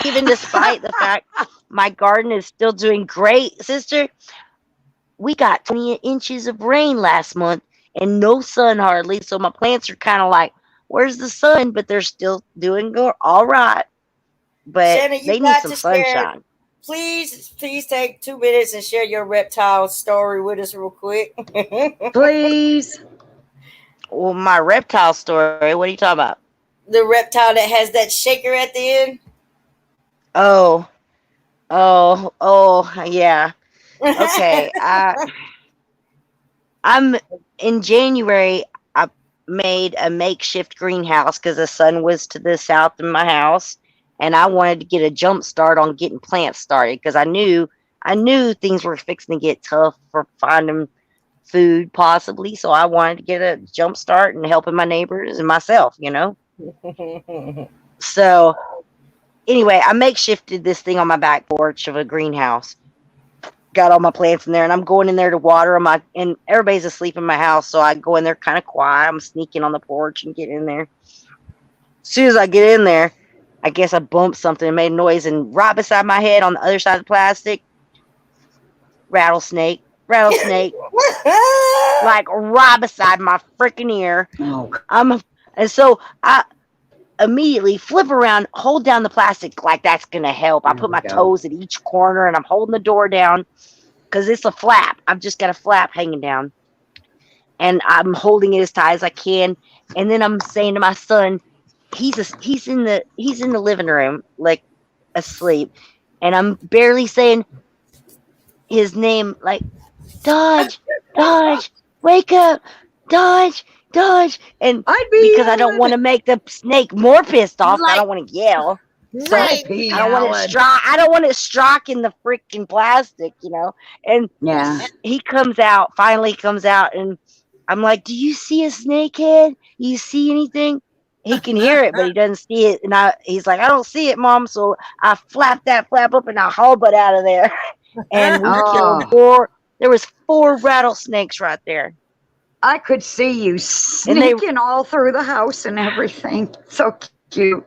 Even despite the fact my garden is still doing great, sister. We got 20 inches of rain last month and no sun hardly. So my plants are kind of like, where's the sun? But they're still doing all right. But Shannon, you they need got some to share. sunshine. Please take 2 minutes and share your reptile story with us real quick. Please. Well, my reptile story, what are you talking about? The reptile that has that shaker at the end. Oh, yeah. Okay. I'm in January. I made a makeshift greenhouse because the sun was to the south of my house, and I wanted to get a jump start on getting plants started because I knew things were fixing to get tough for finding food possibly. So I wanted to get a jump start and helping my neighbors and myself, So anyway, I makeshifted this thing on my back porch of a greenhouse. Got all my plants in there, and I'm going in there to water them. And everybody's asleep in my house, so I go in there kind of quiet. I'm sneaking on the porch and get in there. As soon as I get in there, I guess I bumped something and made a noise, and right beside my head on the other side of the plastic, rattlesnake, like right beside my freaking ear. Oh. And so I immediately flip around, hold down the plastic like that's gonna help. I put my toes at each corner and I'm holding the door down because it's a flap. I've just got a flap hanging down, and I'm holding it as tight as I can. And then I'm saying to my son, he's in the living room like asleep, and I'm barely saying his name, like Dodge, wake up, Dodge. And because I don't want to make the snake more pissed off, I don't want to yell. So Right. I don't want it I don't want it striking the freaking plastic, And Yeah. he finally comes out, and I'm like, "Do you see a snakehead? You see anything?" he can hear it, but he doesn't see it. And he's like, I don't see it, Mom. So I flapped that flap up and I hauled butt out of there. And we killed Oh. 4. There was 4 rattlesnakes right there. I could see you sneaking all through the house and everything. So cute.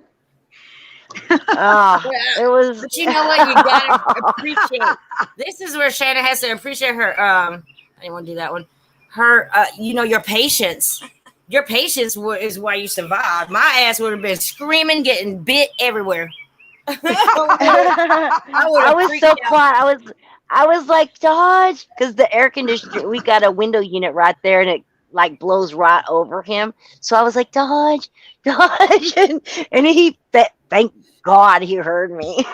Oh, it was. But you know what? You gotta appreciate. This is where Shannon has to appreciate her. I didn't want to do that one. Her, your patience. Your patience is why you survived. My ass would have been screaming, getting bit everywhere. I was so quiet. I was like, Dodge, because the air conditioner, we got a window unit right there, and it like blows right over him. So I was like, Dodge, and he, thank God he heard me.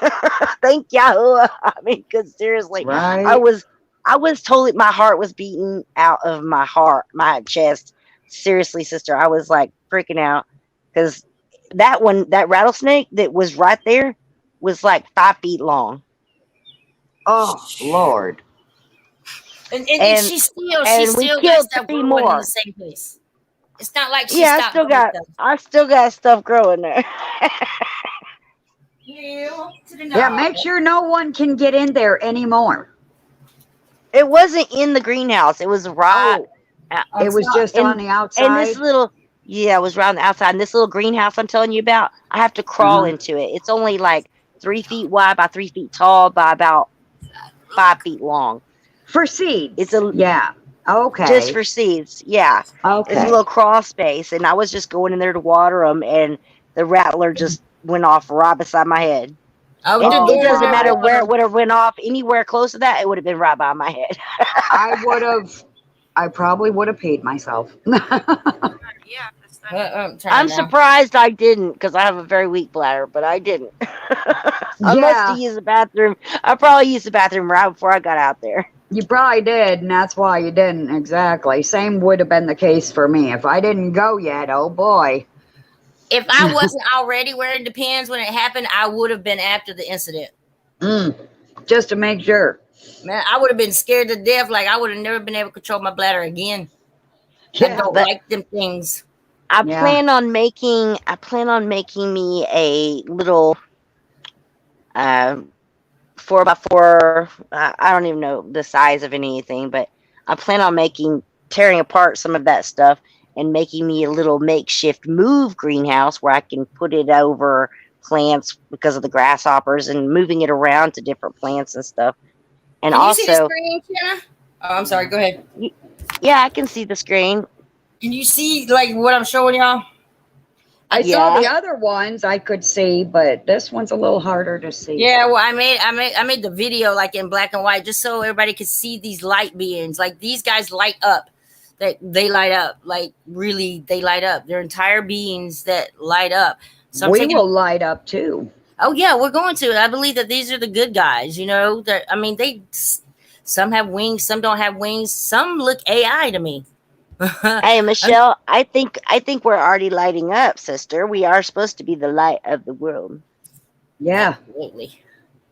Thank Yahoo. I mean, because seriously, Right. I was totally, my heart was beating out of my my chest. Seriously, sister, I was like freaking out because that rattlesnake that was right there was like 5 feet long. Oh, Lord. And And she still we got killed stuff 3 growing in more. the same place. It's not like she Yeah, stopped growing stuff. I still got stuff growing there. Yeah, make sure no one can get in there anymore. It wasn't in the greenhouse. It was right. It was just on the outside. And this little, it was around the outside. And this little greenhouse I'm telling you about, I have to crawl into it. It's only like 3 feet wide by 3 feet tall by about 5 feet long. For seeds. It's yeah. Okay. Just for seeds. Yeah. Okay. It's a little crawl space. And I was just going in there to water them. And the rattler just went off right beside my head. It doesn't matter where it would have went off. Anywhere close to that, it would have been right by my head. I probably would have peed myself. I'm surprised I didn't, because I have a very weak bladder, but I didn't. I must have used the bathroom. I probably used the bathroom right before I got out there. You probably did, and that's why you didn't. Exactly. Same would have been the case for me. If I didn't go yet, oh boy. If I wasn't already wearing Depends when it happened, I would have been after the incident. Just to make sure. Man, I would have been scared to death. Like I would have never been able to control my bladder again. Yeah, I don't like them things. I plan on making me a little 4x4. I don't even know the size of anything, but I plan on tearing apart some of that stuff and making me a little makeshift move greenhouse where I can put it over plants because of the grasshoppers and moving it around to different plants and stuff. And Can also, you see the screen, Kenna? Oh, I'm sorry. Go ahead. Yeah, I can see the screen. Can you see like what I'm showing y'all? I saw the other ones I could see, but this one's a little harder to see. Yeah, well, I made the video like in black and white just so everybody could see these light beings. Like these guys light up. They light up. Like really, they light up. They're entire beings that light up. So we will light up too. Oh yeah, we're going to. I believe that these are the good guys. You know, that some have wings, some don't have wings, some look AI to me. Hey Michelle, I think we're already lighting up, sister. We are supposed to be the light of the world. Yeah, absolutely.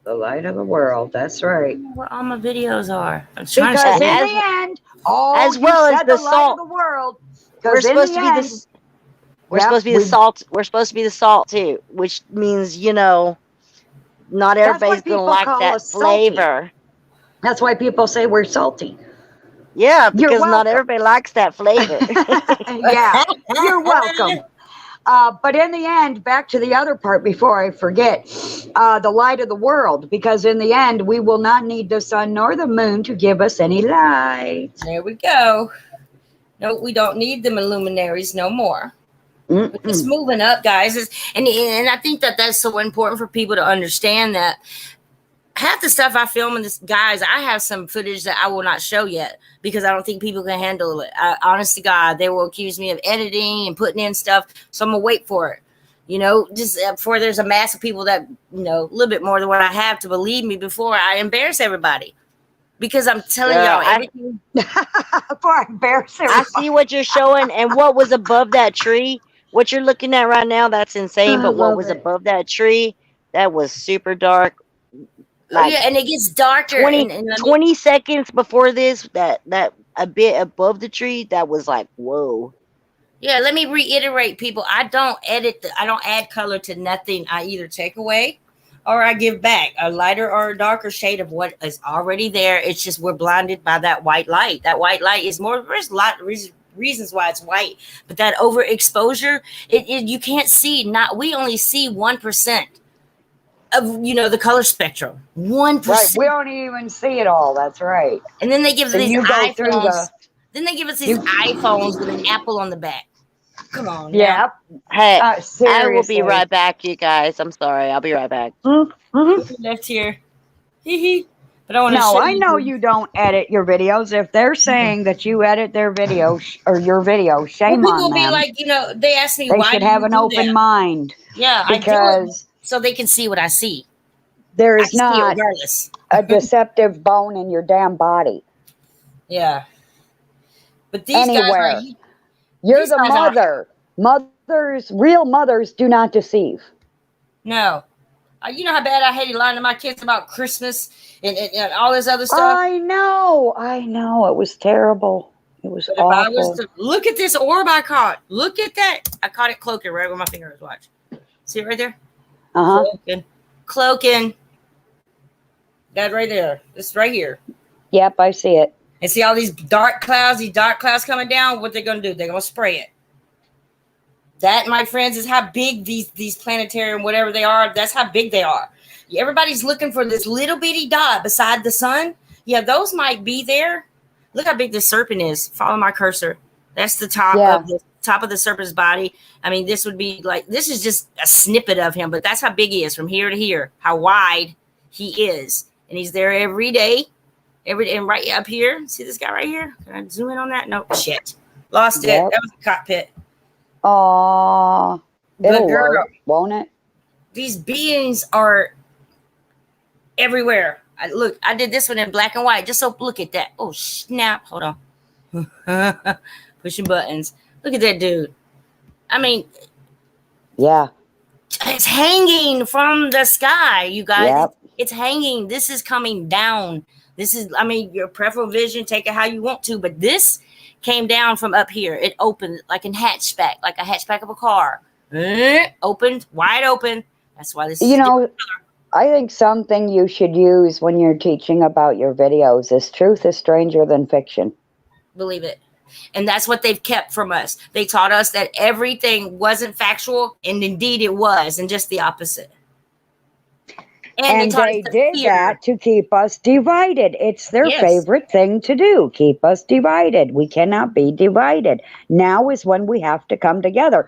The light of the world. That's right. Where all my videos are. Because in the end, as well as the salt of the world. We're supposed to be this. We're supposed to be the salt. We're supposed to be the salt too, which means not everybody's gonna like that flavor. That's why people say we're salty. Yeah, because not everybody likes that flavor. Yeah, you're welcome. But in the end, back to the other part before I forget, the light of the world, because in the end, we will not need the sun nor the moon to give us any light. There we go. No, we don't need them luminaries no more. It's moving up, guys. And I think that that's so important for people to understand that half the stuff I film in this, guys, I have some footage that I will not show yet because I don't think people can handle it. Honest to God, they will accuse me of editing and putting in stuff. So I'm going to wait for it. Just before there's a mass of people that, a little bit more than what I have to believe me before I embarrass everybody. Because I'm telling y'all everything. Before I embarrass everybody. I see what you're showing and what was above that tree. What you're looking at right now, that's insane. But what was above that tree, that was super dark. Like and it gets darker. 20 seconds before this, that a bit above the tree, that was like, whoa. Yeah, let me reiterate, people. I don't I don't add color to nothing. I either take away or I give back a lighter or a darker shade of what is already there. It's just we're blinded by that white light. That white light is more, there's a lot of reasons why it's white, but that overexposure, you can't see. Not we only see 1% of the color spectrum. 1%. Right. We don't even see it all. That's right. And then they give us So these you go through iPhones. the. Then they give us these iPhones with an apple on the back. Come on. Now. Yeah. Hey, I will Seriously. be right back, you guys. I'm sorry. I'll be right back. Left here. But I want to No, show I know you don't edit your videos. If they're saying that you edit their video or your video, shame people on will be them. like, they ask me They why should do have you an do open that? mind. Yeah, I do it Because so they can see what I see. there I is can see it not regardless. a deceptive bone in your damn body. Yeah. But these Anywhere. guys You're these the guys mother. Real mothers do not deceive. no. You know how bad I hated lying to my kids about Christmas and all this other stuff? I know. It was terrible. It was But if I was awful. to look at this orb I caught, look at that. I caught it cloaking right where my finger is. Watch. See it right there? Uh-huh. Cloaking. That right there. This right here. Yep, I see it. And see all these dark clouds coming down? What they're going to do? They're going to spray it. That, my friends, is how big these planetarium, whatever they are, that's how big they are. Everybody's looking for this little bitty dot beside the sun. Yeah, those might be there. Look how big this serpent is. Follow my cursor. That's the top of the serpent's body. I mean, this would be like, this is just a snippet of him, but that's how big he is from here to here, how wide he is. And he's there every day. And right up here, see this guy right here? Can I zoom in on that? No, shit. Lost it. Yep. That was a cockpit. Aw, it'll work, won't it? These beings are everywhere. I did this one in black and white. Just so look at that. Oh snap! Hold on. Pushing buttons. Look at that dude. I mean, yeah, it's hanging from the sky, you guys. Yep. It's hanging. This is coming down. This is, I mean, your peripheral vision. Take it how you want to, but this came down from up here. It opened like a hatchback of a car. Opened, wide open. That's why this is I think something you should use when you're teaching about your videos is truth is stranger than fiction. Believe it. And that's what they've kept from us. They taught us that everything wasn't factual, and indeed it was, and just the opposite. And they did that to keep us divided. It's their favorite thing to do, keep us divided. We cannot be divided. Now is when we have to come together,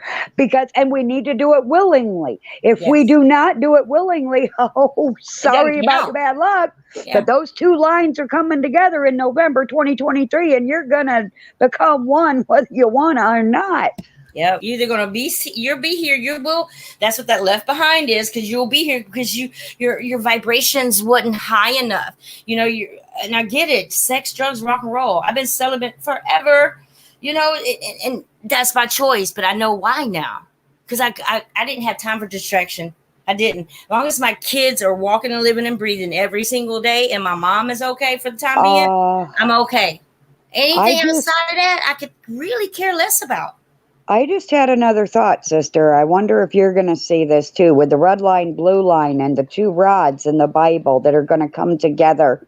and we need to do it willingly. If we do not do it willingly, sorry about the bad luck, but those two lines are coming together in November 2023, and you're going to become one whether you want to or not. Yeah, you're either gonna you'll be here. You will. That's what that left behind is, because you'll be here because your vibrations wasn't high enough. And I get it. Sex, drugs, rock and roll. I've been celibate forever. And that's my choice. But I know why now, because I didn't have time for distraction. I didn't. As long as my kids are walking and living and breathing every single day, and my mom is okay for the time being, I'm okay. Anything outside of that, I could really care less about. I just had another thought, sister. I wonder if you're going to see this too, with the red line, blue line, and the two rods in the Bible that are going to come together.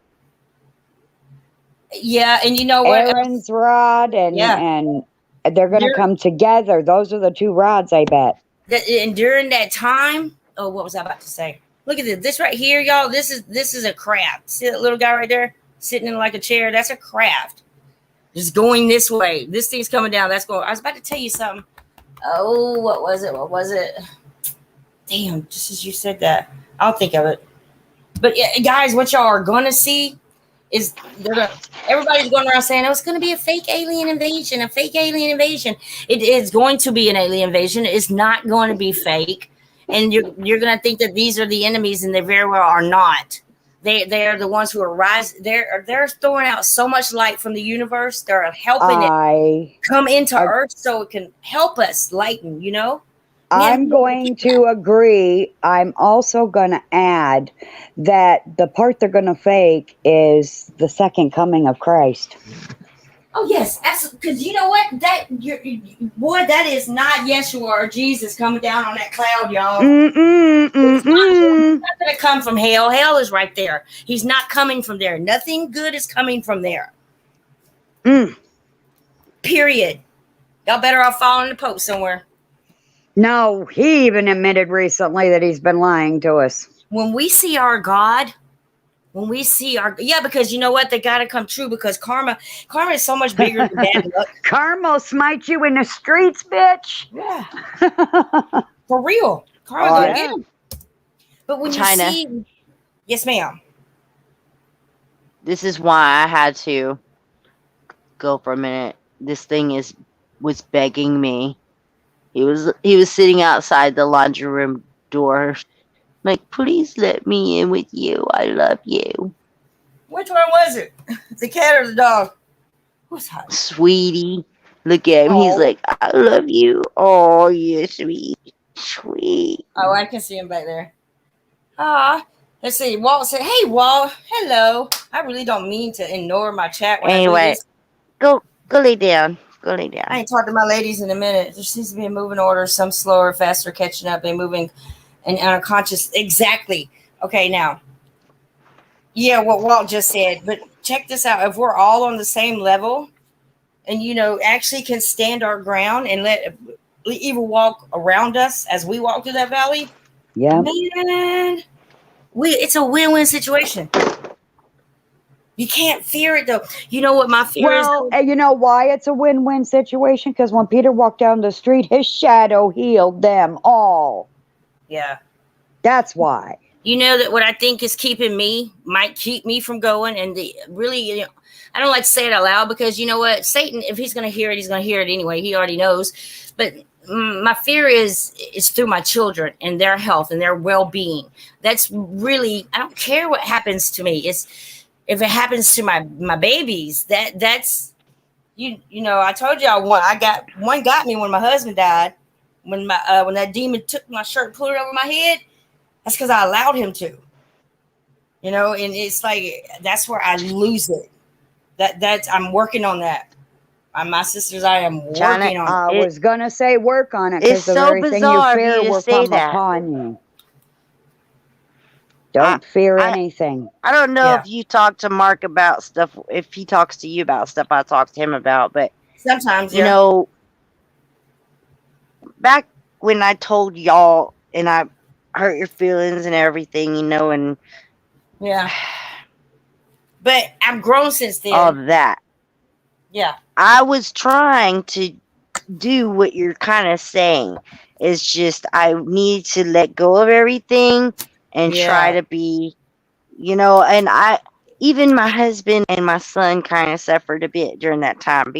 Yeah, and you know what? Aaron's rod and they're going to come together. Those are the two rods, I bet. And during that time, what was I about to say? Look at this. This right here, y'all. This is a craft. See that little guy right there sitting in like a chair? That's a craft. Just going this way. This thing's coming down. That's going. I was about to tell you something. Oh, what was it? Damn, just as you said that. I'll think of it. But yeah, guys, what y'all are going to see is everybody's going around saying, it's going to be a fake alien invasion, It is going to be an alien invasion. It's not going to be fake. And you're going to think that these are the enemies, and they very well are not. They are the ones who are rising. They're throwing out so much light from the universe. They're helping it come into Earth so it can help us lighten, I'm going to agree. I'm also going to add that the part they're going to fake is the second coming of Christ. Oh yes, because you know what? Boy, that is not Yeshua or Jesus coming down on that cloud, y'all. Mm-mm, It's mm-mm. not going to come from hell. Hell is right there. He's not coming from there. Nothing good is coming from there. Mm. Period. Y'all better off following the Pope somewhere. No, he even admitted recently that he's been lying to us. When we see our God, because you know what? They got to come true because karma is so much bigger than bad luck. Karma will smite you in the streets, bitch. Yeah, for real. Karma Oh, gonna yeah. get him. But when China. you see, yes, ma'am. This is why I had to go for a minute. This thing was begging me. He was sitting outside the laundry room door, like, please let me in with you. I love you. Which one was it? The cat or the dog? Who's hot? Sweetie. Look at him. He's Oh. like, I love you. Oh, you're sweet. Sweet. Oh, I can see him back there. Let's see. Walt said, "Hey, Walt. Hello. I really don't mean to ignore my chat when I do Anyway, this. go lay down. Go lay I down. ain't talked to my ladies in a minute. There seems to be a moving order. Some slower, faster, catching up, and moving and unconscious. Exactly. Okay, now. Yeah, what Walt just said. But check this out. If we're all on the same level and, actually can stand our ground and let evil walk around us as we walk through that valley, Yeah. man, it's a win-win situation. You can't fear it, though. You know what my fear is? Well, and you know why it's a win-win situation? Because when Peter walked down the street, his shadow healed them all. Yeah. That's why. You know that what I think is might keep me from going. And really, I don't like to say it out loud because you know what? Satan, if he's going to hear it, he's going to hear it anyway. He already knows. But my fear is through my children and their health and their well-being. That's really, I don't care what happens to me. If it happens to my babies, that's I told y'all one got me when my husband died. When that demon took my shirt, pulled it over my head. That's because I allowed him to. And it's like that's where I lose it. That's I'm working on that. My sisters, I am working China, on. I was gonna say work on it it's because the so very thing you bizarre of fear you to will say come that. upon you. Don't fear I- anything. I don't know Yeah. if you talk to Mark about stuff, if he talks to you about stuff I talk to him about, but Sometimes, you know, back when I told y'all and I hurt your feelings and everything, and yeah. But I'm grown since then. all that, Yeah. I was trying to do what you're kind of saying. It's just I need to let go of everything and try Yeah. to be, and even my husband and my son kind of suffered a bit during that time.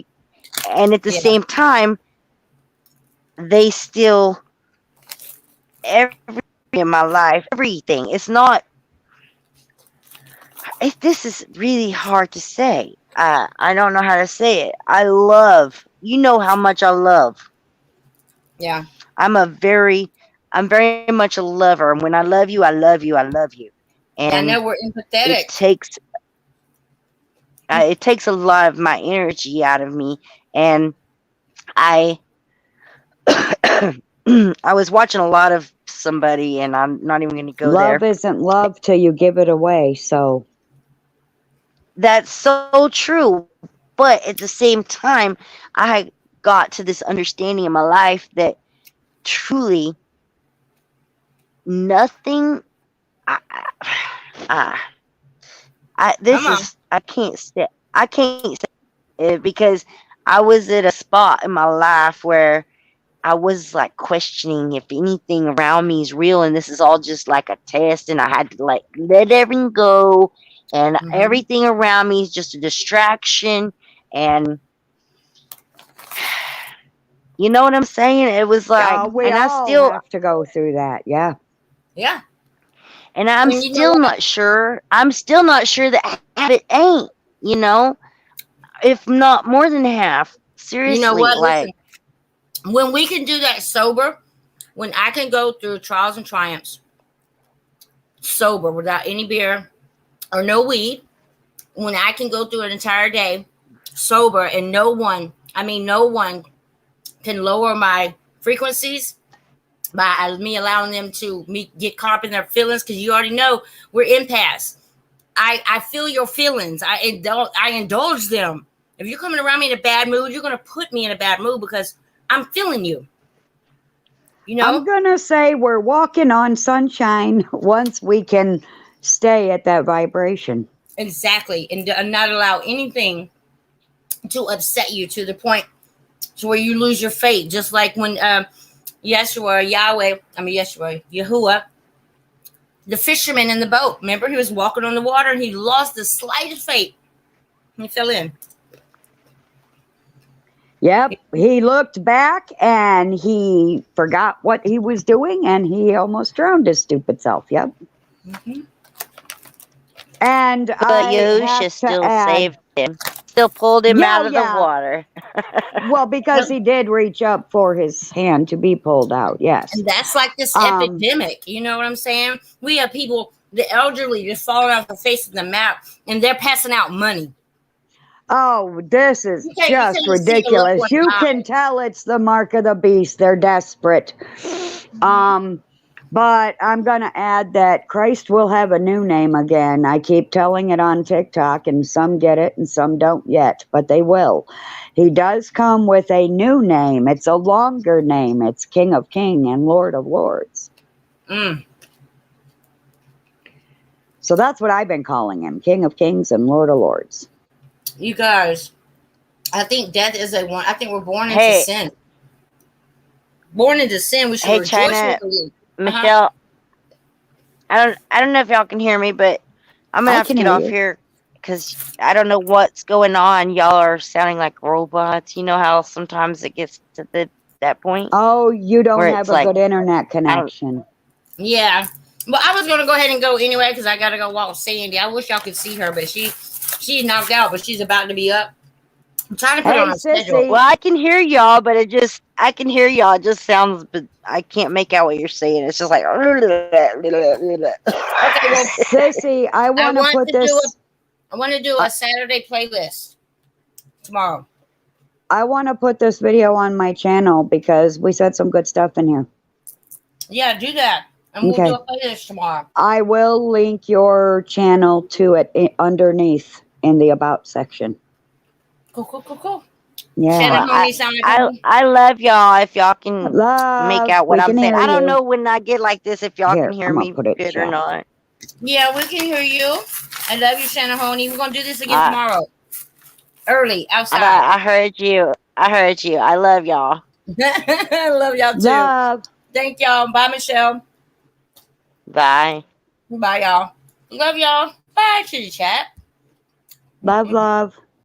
And at the Yeah. same time, they still, everything in my life, everything. It's not, this is really hard to say. I don't know how to say it. I love, how much I love. Yeah. I'm very much a lover. And when I love you, I love you. I love you. I And know we're empathetic. it takes a lot of my energy out of me. And I I was watching a lot of somebody, and I'm not even going to go there. Love isn't love till you give it away. So That's so true. But at the same time, I got to this understanding in my life that truly nothing. I can't say it because I was at a spot in my life where I was like questioning if anything around me is real and this is all just like a test, and I had to like let everything go, and everything around me is just a distraction. And you know what I'm saying? It was like, we and all have to go through that. Yeah. Yeah. And I'm And you know still what? not sure. I'm still not sure that half it ain't, if not more than half. Seriously, You know what? like, Listen, when we can do that sober, when I can go through trials and triumphs sober without any beer or no weed, when I can go through an entire day sober, and no one can lower my frequencies by me allowing them to get caught up in their feelings, because you already know we're empaths. I feel your feelings. I indulge them. If you're coming around me in a bad mood, you're going to put me in a bad mood because I'm feeling you. You know? I'm going to say we're walking on sunshine once we can stay at that vibration. Exactly. And not allow anything to upset you to the point to where you lose your faith. Just like when Yahuwah, the fisherman in the boat. Remember, he was walking on the water and he lost the slightest faith. He fell in. Yep. He looked back and he forgot what he was doing and he almost drowned his stupid self. Yep. Mm-hmm. And but Yahusha still saved him. Still pulled him out of the water. Well, because he did reach up for his hand to be pulled out. Yes. And that's like this epidemic. You know what I'm saying? We have people, the elderly, just falling off the face of the map, and they're passing out money. Oh, this is just ridiculous. You can tell it's the mark of the beast. They're desperate. But I'm going to add that Christ will have a new name again. I keep telling it on TikTok, and some get it and some don't yet, but they will. He does come with a new name. It's a longer name. It's King of Kings and Lord of Lords. So that's what I've been calling him, King of Kings and Lord of Lords. You guys, I think death is I think we're born into sin. Born into sin. We should rejoice with the Michelle, I don't know if y'all can hear me, but I'm gonna have to get off here because I don't know what's going on. Y'all are sounding like robots. You know how sometimes it gets to that point. Oh, you don't have a good internet connection. Yeah, but I was gonna go ahead and go anyway because I gotta go walk Sandy. I wish y'all could see her, but she's knocked out, but she's about to be up. I'm trying to put on a schedule. Well, I can hear y'all, but I can hear y'all. It just sounds, but I can't make out what you're saying. It's just like. Okay, well, Sissy, I want to put this. I want to do a Saturday playlist tomorrow. I want to put this video on my channel because we said some good stuff in here. Yeah, do that. And we'll do a playlist tomorrow. I will link your channel to it underneath in the About section. Cool. Yeah. I love y'all. If y'all can make out what I'm saying. I don't know when I get like this if y'all can hear me good or not. Yeah, we can hear you. I love you, Shannon Honey. We're going to do this again tomorrow. Early, outside. I heard you. I love y'all. I love y'all too. Love. Thank y'all. Bye, Michelle. Bye. Bye, y'all. Love y'all. Bye, chitty chat. Love.